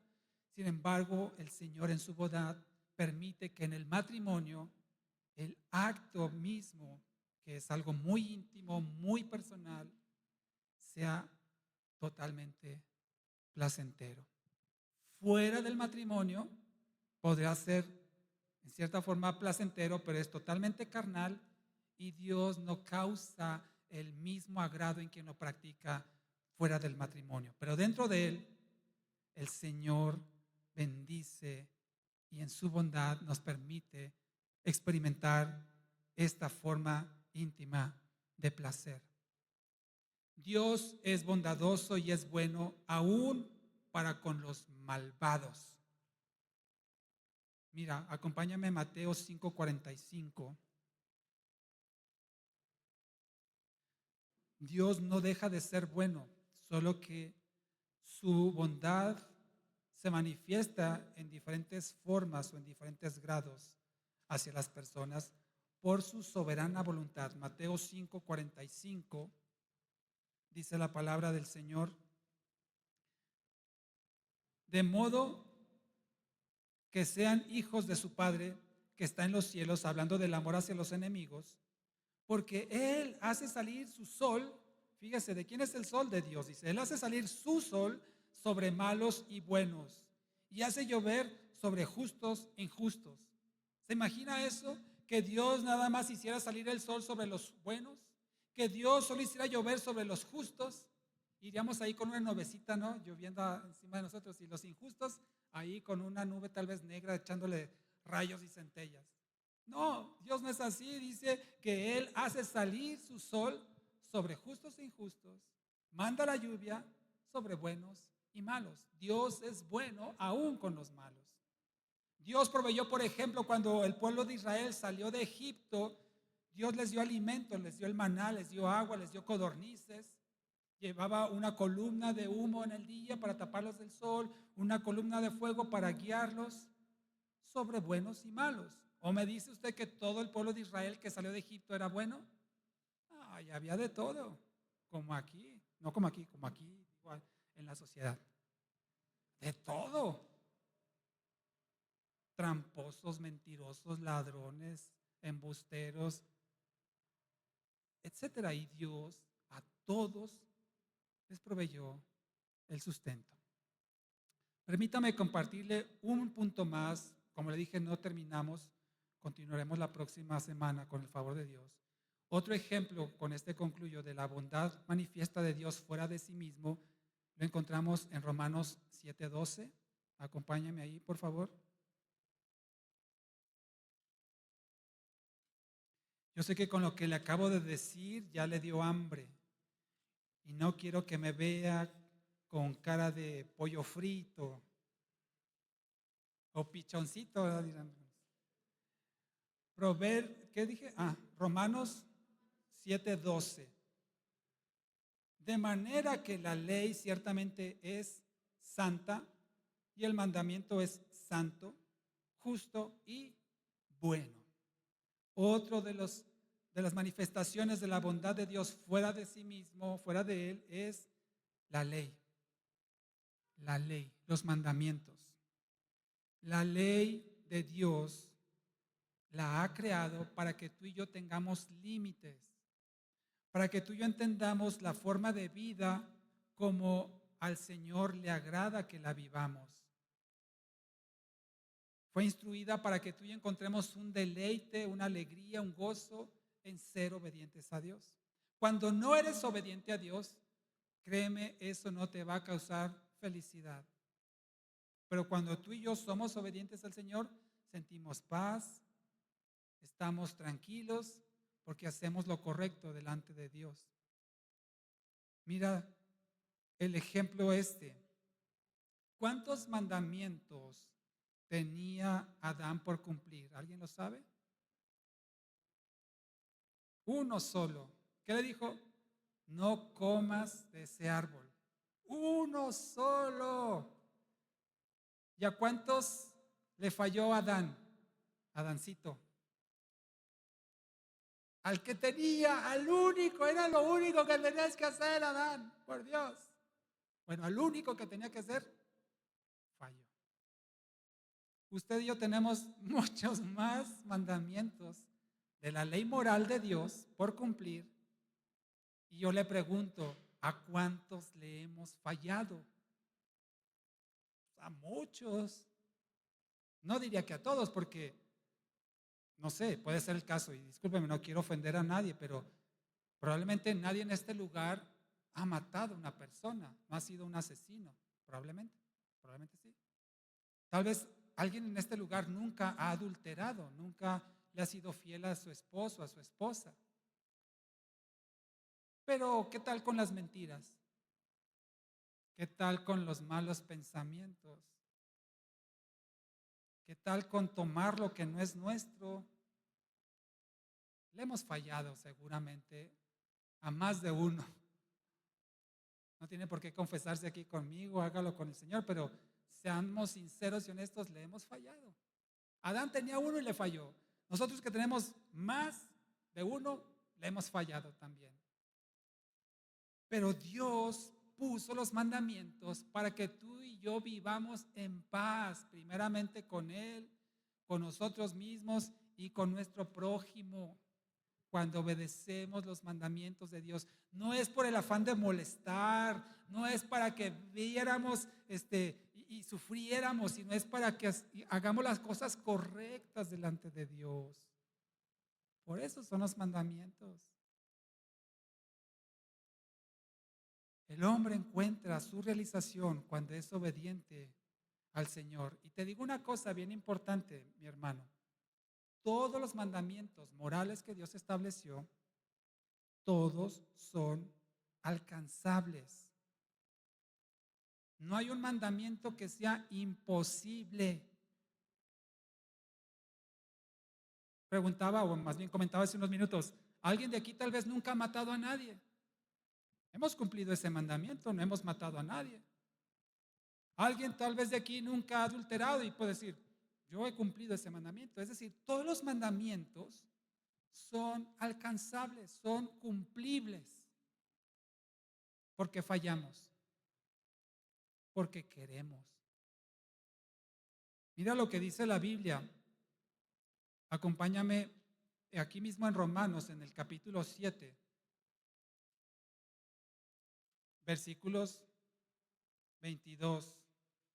Sin embargo, el Señor en su bondad permite que en el matrimonio, el acto mismo, que es algo muy íntimo, muy personal, sea totalmente placentero. Fuera del matrimonio podrá ser en cierta forma placentero, pero es totalmente carnal y Dios no causa el mismo agrado en quien lo practica fuera del matrimonio. Pero dentro de él, el Señor bendice y en su bondad nos permite experimentar esta forma íntima de placer. Dios es bondadoso y es bueno aún para con los malvados. Mira, acompáñame a Mateo 5:45. Dios no deja de ser bueno, solo que su bondad se manifiesta en diferentes formas o en diferentes grados hacia las personas por su soberana voluntad. Mateo 5:45 dice la palabra del Señor: de modo que sean hijos de su Padre que está en los cielos, hablando del amor hacia los enemigos, porque Él hace salir su sol. Fíjese, ¿de quién es el sol? De Dios. Dice, Él hace salir su sol sobre malos y buenos y hace llover sobre justos e injustos. ¿Se imagina eso? Que Dios nada más hiciera salir el sol sobre los buenos, que Dios solo hiciera llover sobre los justos. Iríamos ahí con una nubecita, ¿no? Lloviendo encima de nosotros, y los injustos ahí con una nube tal vez negra echándole rayos y centellas. No, Dios no es así. Dice que Él hace salir su sol sobre justos e injustos, manda la lluvia sobre buenos y malos. Dios es bueno aún con los malos. Dios proveyó, por ejemplo, cuando el pueblo de Israel salió de Egipto, Dios les dio alimento, les dio el maná, les dio agua, les dio codornices. Llevaba una columna de humo en el día para taparlos del sol, una columna de fuego para guiarlos sobre buenos y malos. ¿O me dice usted que todo el pueblo de Israel que salió de Egipto era bueno? Ay, había de todo, como aquí, no como aquí, como aquí, igual, en la sociedad. De todo. Tramposos, mentirosos, ladrones, embusteros, etcétera. Y Dios a todos les proveyó el sustento. Permítame compartirle un punto más. Como le dije, no terminamos. Continuaremos la próxima semana con el favor de Dios. Otro ejemplo, con este concluyo, de la bondad manifiesta de Dios fuera de sí mismo, lo encontramos en Romanos 7:12. Acompáñame ahí, por favor. Yo sé que con lo que le acabo de decir ya le dio hambre y no quiero que me vea con cara de pollo frito o pichoncito, ¿verdad? Dirán. ¿Qué dije? Romanos 7:12. De manera que la ley ciertamente es santa y el mandamiento es santo, justo y bueno. Otro de las manifestaciones de la bondad de Dios fuera de sí mismo, fuera de Él, es la ley. La ley, los mandamientos. La ley de Dios la ha creado para que tú y yo tengamos límites, para que tú y yo entendamos la forma de vida como al Señor le agrada que la vivamos. Fue instruida para que tú y yo encontremos un deleite, una alegría, un gozo en ser obedientes a Dios. Cuando no eres obediente a Dios, créeme, eso no te va a causar felicidad. Pero cuando tú y yo somos obedientes al Señor, sentimos paz, estamos tranquilos porque hacemos lo correcto delante de Dios. Mira el ejemplo este. ¿Cuántos mandamientos tenía Adán por cumplir? ¿Alguien lo sabe? Uno solo. ¿Qué le dijo? No comas de ese árbol. Uno solo. ¿Y a cuántos le falló Adán? Adancito. Al que tenía, al único, era lo único que tenías que hacer, Adán, por Dios. Bueno, al único que tenía que hacer, falló. Usted y yo tenemos muchos más mandamientos de la ley moral de Dios por cumplir. Y yo le pregunto, ¿a cuántos le hemos fallado? A muchos. No diría que a todos, porque, no sé, puede ser el caso, y discúlpeme, no quiero ofender a nadie, pero probablemente nadie en este lugar ha matado a una persona, no ha sido un asesino, probablemente sí. Tal vez alguien en este lugar nunca ha adulterado, nunca le ha sido fiel a su esposo, a su esposa. Pero, ¿qué tal con las mentiras? ¿Qué tal con los malos pensamientos? ¿Qué tal con tomar lo que no es nuestro? Le hemos fallado seguramente a más de uno. No tiene por qué confesarse aquí conmigo, hágalo con el Señor, pero seamos sinceros y honestos, le hemos fallado. Adán tenía uno y le falló. Nosotros que tenemos más de uno, le hemos fallado también. Pero Dios puso los mandamientos para que tú y yo vivamos en paz, primeramente con Él, con nosotros mismos y con nuestro prójimo. Cuando obedecemos los mandamientos de Dios, no es por el afán de molestar, no es para que viéramos y sufriéramos, sino es para que hagamos las cosas correctas delante de Dios. Por eso son los mandamientos. El hombre encuentra su realización cuando es obediente al Señor. Y te digo una cosa bien importante, mi hermano. Todos los mandamientos morales que Dios estableció, todos son alcanzables. No hay un mandamiento que sea imposible. Preguntaba, o más bien comentaba hace unos minutos, alguien de aquí tal vez nunca ha matado a nadie. Hemos cumplido ese mandamiento, no hemos matado a nadie. Alguien tal vez de aquí nunca ha adulterado y puede decir, yo he cumplido ese mandamiento. Es decir, todos los mandamientos son alcanzables, son cumplibles. Porque fallamos, porque queremos. Mira lo que dice la Biblia. Acompáñame aquí mismo en Romanos, en el capítulo 7, versículos 22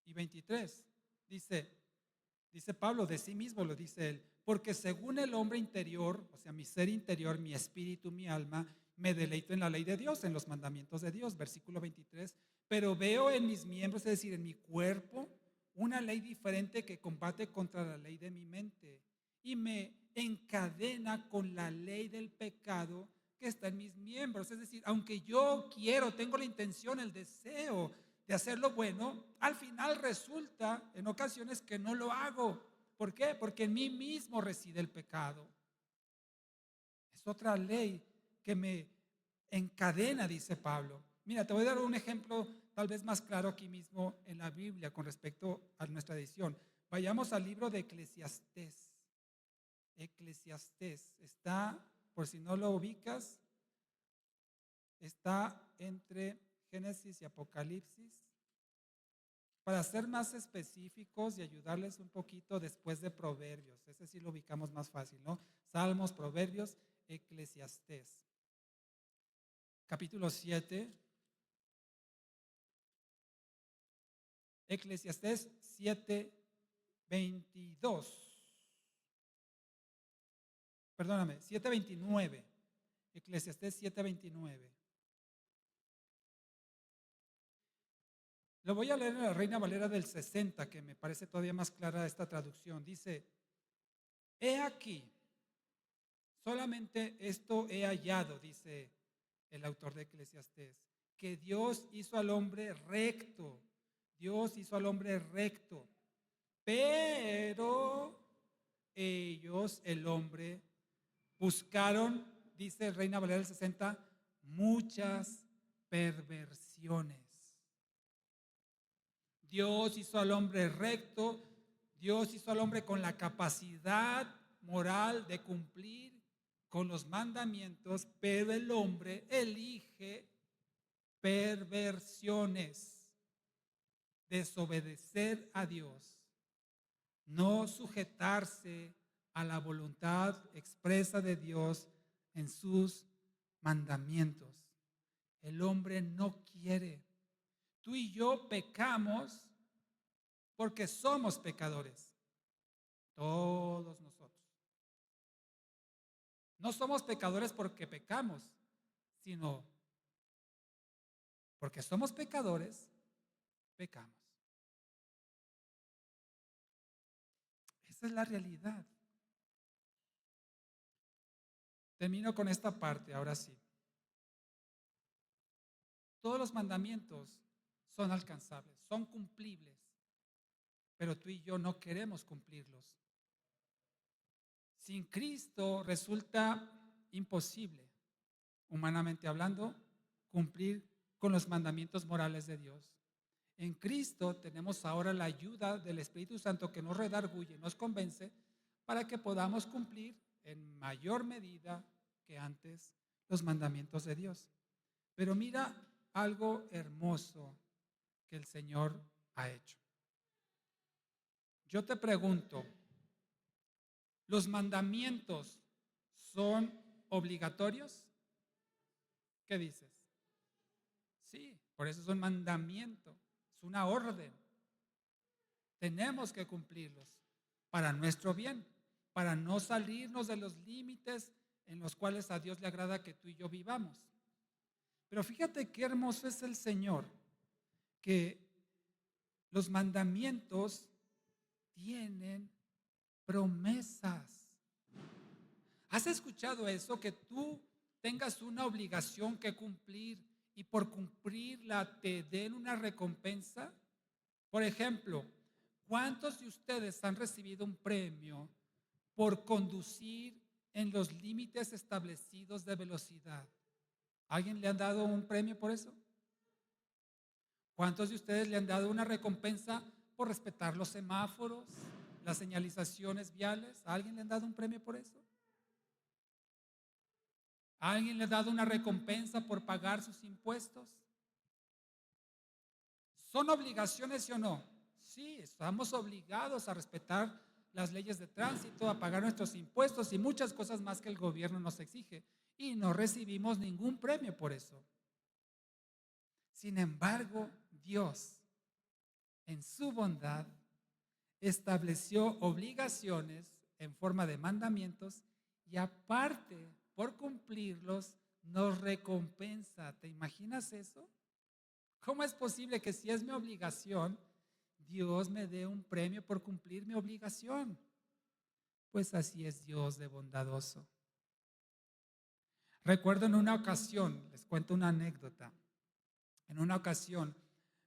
y 23. Dice Pablo, de sí mismo lo dice él, porque según el hombre interior, o sea, mi ser interior, mi espíritu, mi alma, me deleito en la ley de Dios, en los mandamientos de Dios, versículo 23, pero veo en mis miembros, es decir, en mi cuerpo, una ley diferente que combate contra la ley de mi mente y me encadena con la ley del pecado que está en mis miembros. Es decir, aunque yo quiero, tengo la intención, el deseo de hacer lo bueno, al final resulta en ocasiones que no lo hago. ¿Por qué? Porque en mí mismo reside el pecado. Es otra ley que me encadena, dice Pablo. Mira, te voy a dar un ejemplo tal vez más claro aquí mismo en la Biblia con respecto a nuestra edición. Vayamos al libro de Eclesiastés. Eclesiastés está, por si no lo ubicas, está entre Génesis y Apocalipsis. Para ser más específicos y ayudarles un poquito después de Proverbios, ese sí lo ubicamos más fácil, ¿no? Salmos, Proverbios, Eclesiastés. Capítulo 7. Eclesiastés 7:22. Perdóname, 7:29. Eclesiastés 7:29. Lo voy a leer en la Reina Valera del 60, que me parece todavía más clara esta traducción. Dice, he aquí, solamente esto he hallado, dice el autor de Eclesiastés, que Dios hizo al hombre recto. Dios hizo al hombre recto, pero ellos, el hombre, buscaron, dice Reina Valera del 60, muchas perversiones. Dios hizo al hombre recto, Dios hizo al hombre con la capacidad moral de cumplir con los mandamientos, pero el hombre elige perversiones. desobedecer a Dios, no sujetarse a la voluntad expresa de Dios en sus mandamientos. El hombre no quiere. Tú y yo pecamos porque somos pecadores. Todos nosotros. No somos pecadores porque pecamos, sino porque somos pecadores, pecamos. Esa es la realidad. Termino con esta parte, ahora sí. Todos los mandamientos son alcanzables, son cumplibles, pero tú y yo no queremos cumplirlos. Sin Cristo resulta imposible, humanamente hablando, cumplir con los mandamientos morales de Dios. En Cristo tenemos ahora la ayuda del Espíritu Santo que nos redarguye, nos convence para que podamos cumplir en mayor medida que antes los mandamientos de Dios. Pero mira algo hermoso que el Señor ha hecho. Yo te pregunto, ¿los mandamientos son obligatorios? ¿Qué dices? Sí, por eso es un mandamiento, es una orden. Tenemos que cumplirlos para nuestro bien, para no salirnos de los límites en los cuales a Dios le agrada que tú y yo vivamos. Pero fíjate qué hermoso es el Señor, que los mandamientos tienen promesas. ¿Has escuchado eso? Que tú tengas una obligación que cumplir y por cumplirla te den una recompensa. Por ejemplo, ¿cuántos de ustedes han recibido un premio por conducir en los límites establecidos de velocidad? ¿Alguien le han dado un premio por eso? ¿Cuántos de ustedes le han dado una recompensa por respetar los semáforos, las señalizaciones viales? ¿A alguien le han dado un premio por eso? ¿A alguien le ha dado una recompensa por pagar sus impuestos? ¿Son obligaciones, sí o no? Sí, estamos obligados a respetar las leyes de tránsito, a pagar nuestros impuestos y muchas cosas más que el gobierno nos exige. Y no recibimos ningún premio por eso. Sin embargo, Dios, en su bondad, estableció obligaciones en forma de mandamientos y aparte, por cumplirlos, nos recompensa. ¿Te imaginas eso? ¿Cómo es posible que si es mi obligación, Dios me dé un premio por cumplir mi obligación? Pues así es Dios de bondadoso. Recuerdo en una ocasión, les cuento una anécdota. En una ocasión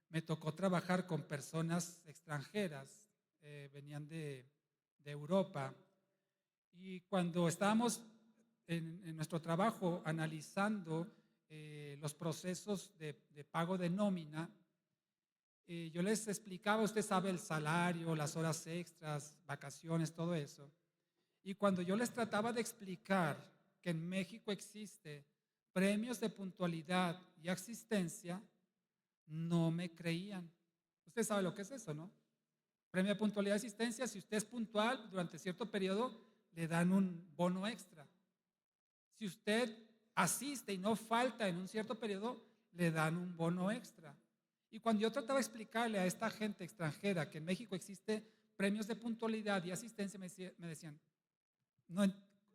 me tocó trabajar con personas extranjeras, venían de Europa, y cuando estábamos en nuestro trabajo analizando los procesos de pago de nómina, yo les explicaba, usted sabe, el salario, las horas extras, vacaciones, todo eso. Y cuando yo les trataba de explicar que en México existe premios de puntualidad y asistencia, no me creían. Usted sabe lo que es eso, ¿no? Premio de puntualidad y asistencia, si usted es puntual durante cierto periodo, le dan un bono extra. Si usted asiste y no falta en un cierto periodo, le dan un bono extra. Y cuando yo trataba de explicarle a esta gente extranjera que en México existe premios de puntualidad y asistencia, me decían,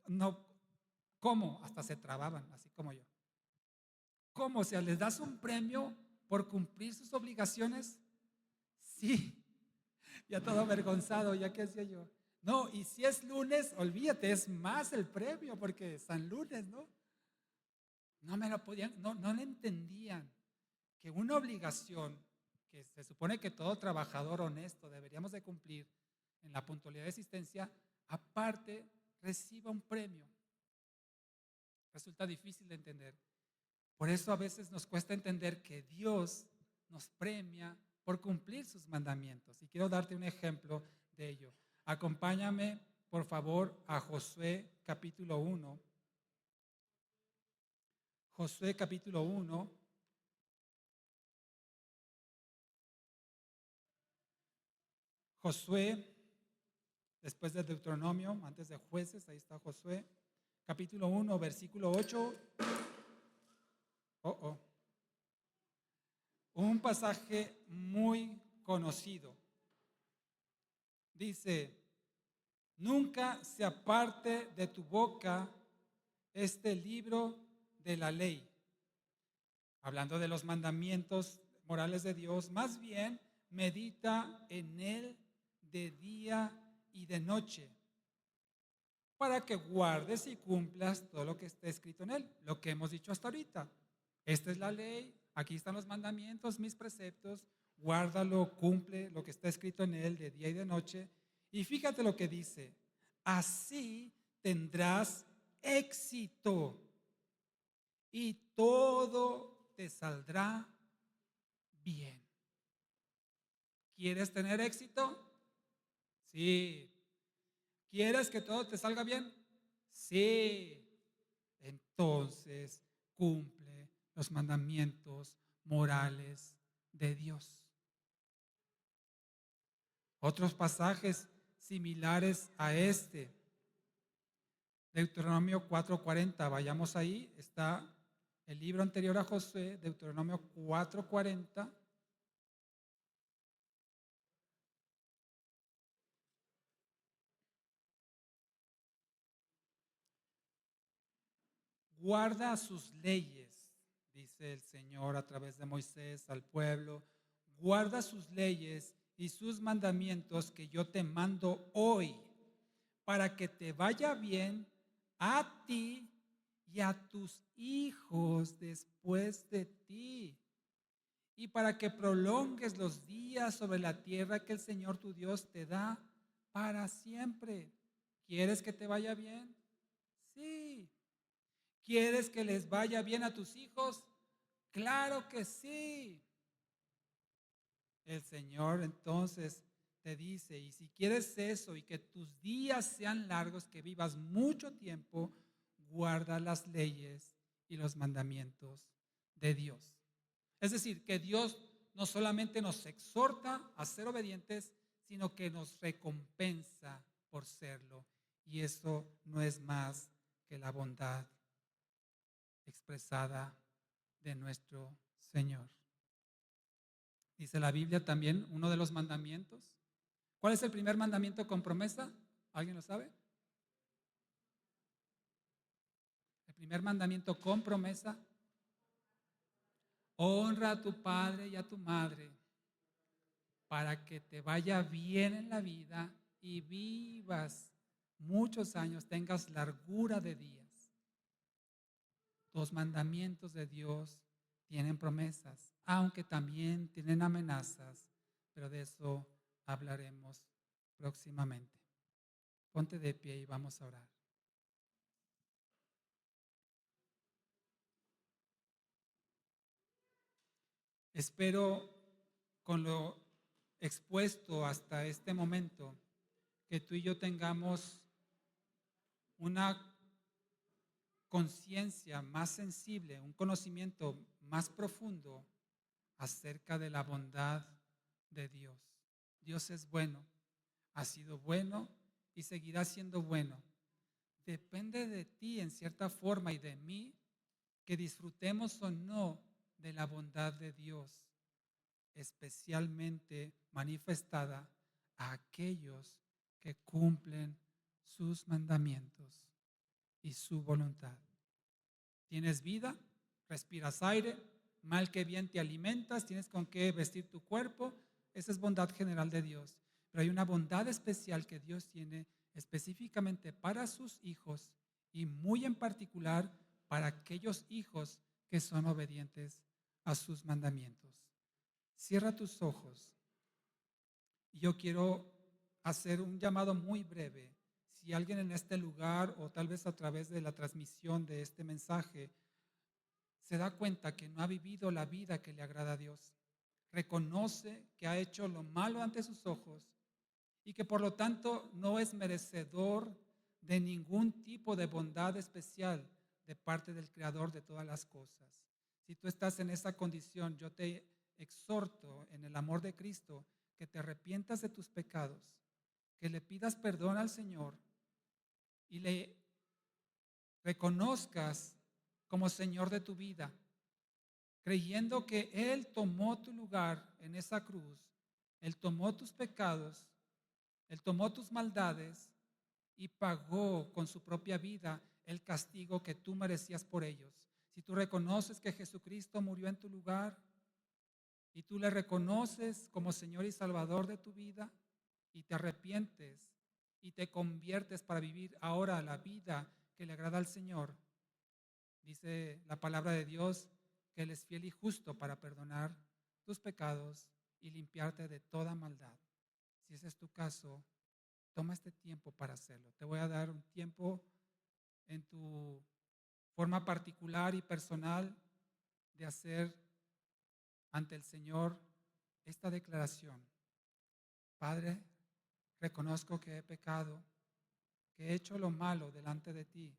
no, ¿cómo? Hasta se trababan, así como yo. ¿Cómo? O sea, ¿les das un premio por cumplir sus obligaciones? Sí. Ya todo avergonzado, ya qué hacía yo. No, y si es lunes, olvídate, es más el premio porque es San Lunes, ¿no? No me lo podían, no le entendían que una obligación que se supone que todo trabajador honesto deberíamos de cumplir en la puntualidad de asistencia, aparte reciba un premio. Resulta difícil de entender. Por eso a veces nos cuesta entender que Dios nos premia por cumplir sus mandamientos. Y quiero darte un ejemplo de ello. Acompáñame, por favor, a Josué capítulo 1. Josué capítulo 1. Josué, después de Deuteronomio, antes de Jueces, ahí está Josué, capítulo 1, versículo 8. Un pasaje muy conocido. Dice: nunca se aparte de tu boca este libro de la ley, hablando de los mandamientos morales de Dios, más bien medita en él de día y de noche, para que guardes y cumplas todo lo que está escrito en él, lo que hemos dicho hasta ahorita. Esta es la ley, aquí están los mandamientos, mis preceptos, guárdalo, cumple lo que está escrito en él de día y de noche. Y fíjate lo que dice: así tendrás éxito y todo te saldrá bien. ¿Quieres tener éxito? Sí. ¿Quieres que todo te salga bien? Sí. Entonces cumple los mandamientos morales de Dios. Otros pasajes similares a este. Deuteronomio 4:40, vayamos ahí, está el libro anterior a Josué, Deuteronomio 4:40. Guarda sus leyes, dice el Señor a través de Moisés al pueblo. Guarda sus leyes y sus mandamientos que yo te mando hoy, para que te vaya bien a ti y a tus hijos después de ti, y para que prolongues los días sobre la tierra que el Señor tu Dios te da para siempre. ¿Quieres que te vaya bien? Sí. ¿Quieres que les vaya bien a tus hijos? Claro que sí. El Señor entonces te dice: y si quieres eso y que tus días sean largos, que vivas mucho tiempo, guarda las leyes y los mandamientos de Dios. Es decir, que Dios no solamente nos exhorta a ser obedientes, sino que nos recompensa por serlo. Y eso no es más que la bondad expresada de nuestro Señor. Dice la Biblia también, uno de los mandamientos. ¿Cuál es el primer mandamiento con promesa? ¿Alguien lo sabe? El primer mandamiento con promesa: honra a tu padre y a tu madre, para que te vaya bien en la vida y vivas muchos años, tengas largura de días. Los mandamientos de Dios tienen promesas, aunque también tienen amenazas, pero de eso hablaremos próximamente. Ponte de pie y vamos a orar. Espero, con lo expuesto hasta este momento, que tú y yo tengamos una conciencia más sensible, un conocimiento más profundo acerca de la bondad de Dios. Dios es bueno, ha sido bueno y seguirá siendo bueno. Depende de ti en cierta forma y de mí que disfrutemos o no de la bondad de Dios, especialmente manifestada a aquellos que cumplen sus mandamientos y su voluntad. ¿Tienes vida? ¿Respiras aire? Mal que bien te alimentas, tienes con qué vestir tu cuerpo. Esa es bondad general de Dios. Pero hay una bondad especial que Dios tiene específicamente para sus hijos y muy en particular para aquellos hijos que son obedientes a sus mandamientos. Cierra tus ojos. Yo quiero hacer un llamado muy breve. Si alguien en este lugar o tal vez a través de la transmisión de este mensaje se da cuenta que no ha vivido la vida que le agrada a Dios, reconoce que ha hecho lo malo ante sus ojos y que por lo tanto no es merecedor de ningún tipo de bondad especial de parte del Creador de todas las cosas. Si tú estás en esa condición, yo te exhorto en el amor de Cristo que te arrepientas de tus pecados, que le pidas perdón al Señor y le reconozcas como Señor de tu vida, creyendo que Él tomó tu lugar en esa cruz, Él tomó tus pecados, Él tomó tus maldades y pagó con su propia vida el castigo que tú merecías por ellos. Si tú reconoces que Jesucristo murió en tu lugar y tú le reconoces como Señor y Salvador de tu vida y te arrepientes y te conviertes para vivir ahora la vida que le agrada al Señor, dice la palabra de Dios que Él es fiel y justo para perdonar tus pecados y limpiarte de toda maldad. Si ese es tu caso, toma este tiempo para hacerlo. Te voy a dar un tiempo en tu forma particular y personal de hacer ante el Señor esta declaración. Padre, reconozco que he pecado, que he hecho lo malo delante de ti.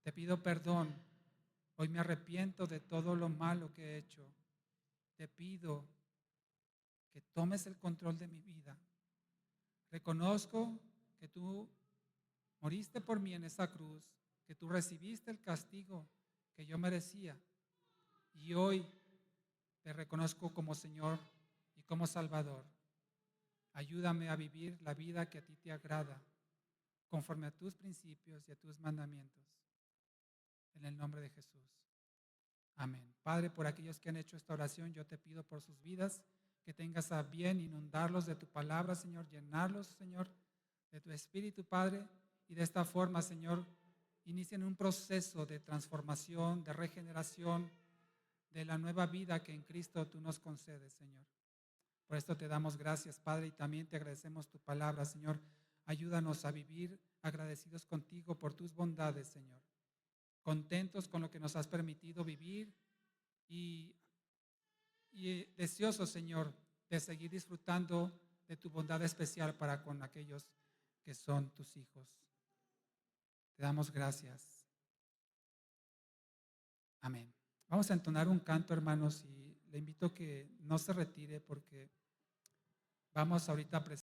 Te pido perdón. Hoy me arrepiento de todo lo malo que he hecho. Te pido que tomes el control de mi vida. Reconozco que tú moriste por mí en esa cruz, que tú recibiste el castigo que yo merecía. Y hoy te reconozco como Señor y como Salvador. Ayúdame a vivir la vida que a ti te agrada, conforme a tus principios y a tus mandamientos. En el nombre de Jesús. Amén. Padre, por aquellos que han hecho esta oración, yo te pido por sus vidas, que tengas a bien inundarlos de tu palabra, Señor, llenarlos, Señor, de tu Espíritu, Padre, y de esta forma, Señor, inicien un proceso de transformación, de regeneración, de la nueva vida que en Cristo tú nos concedes, Señor. Por esto te damos gracias, Padre, y también te agradecemos tu palabra, Señor. Ayúdanos a vivir agradecidos contigo por tus bondades, Señor. Contentos con lo que nos has permitido vivir y deseosos, Señor, de seguir disfrutando de tu bondad especial para con aquellos que son tus hijos. Te damos gracias. Amén. Vamos a entonar un canto, hermanos, y le invito a que no se retire porque vamos ahorita a presentar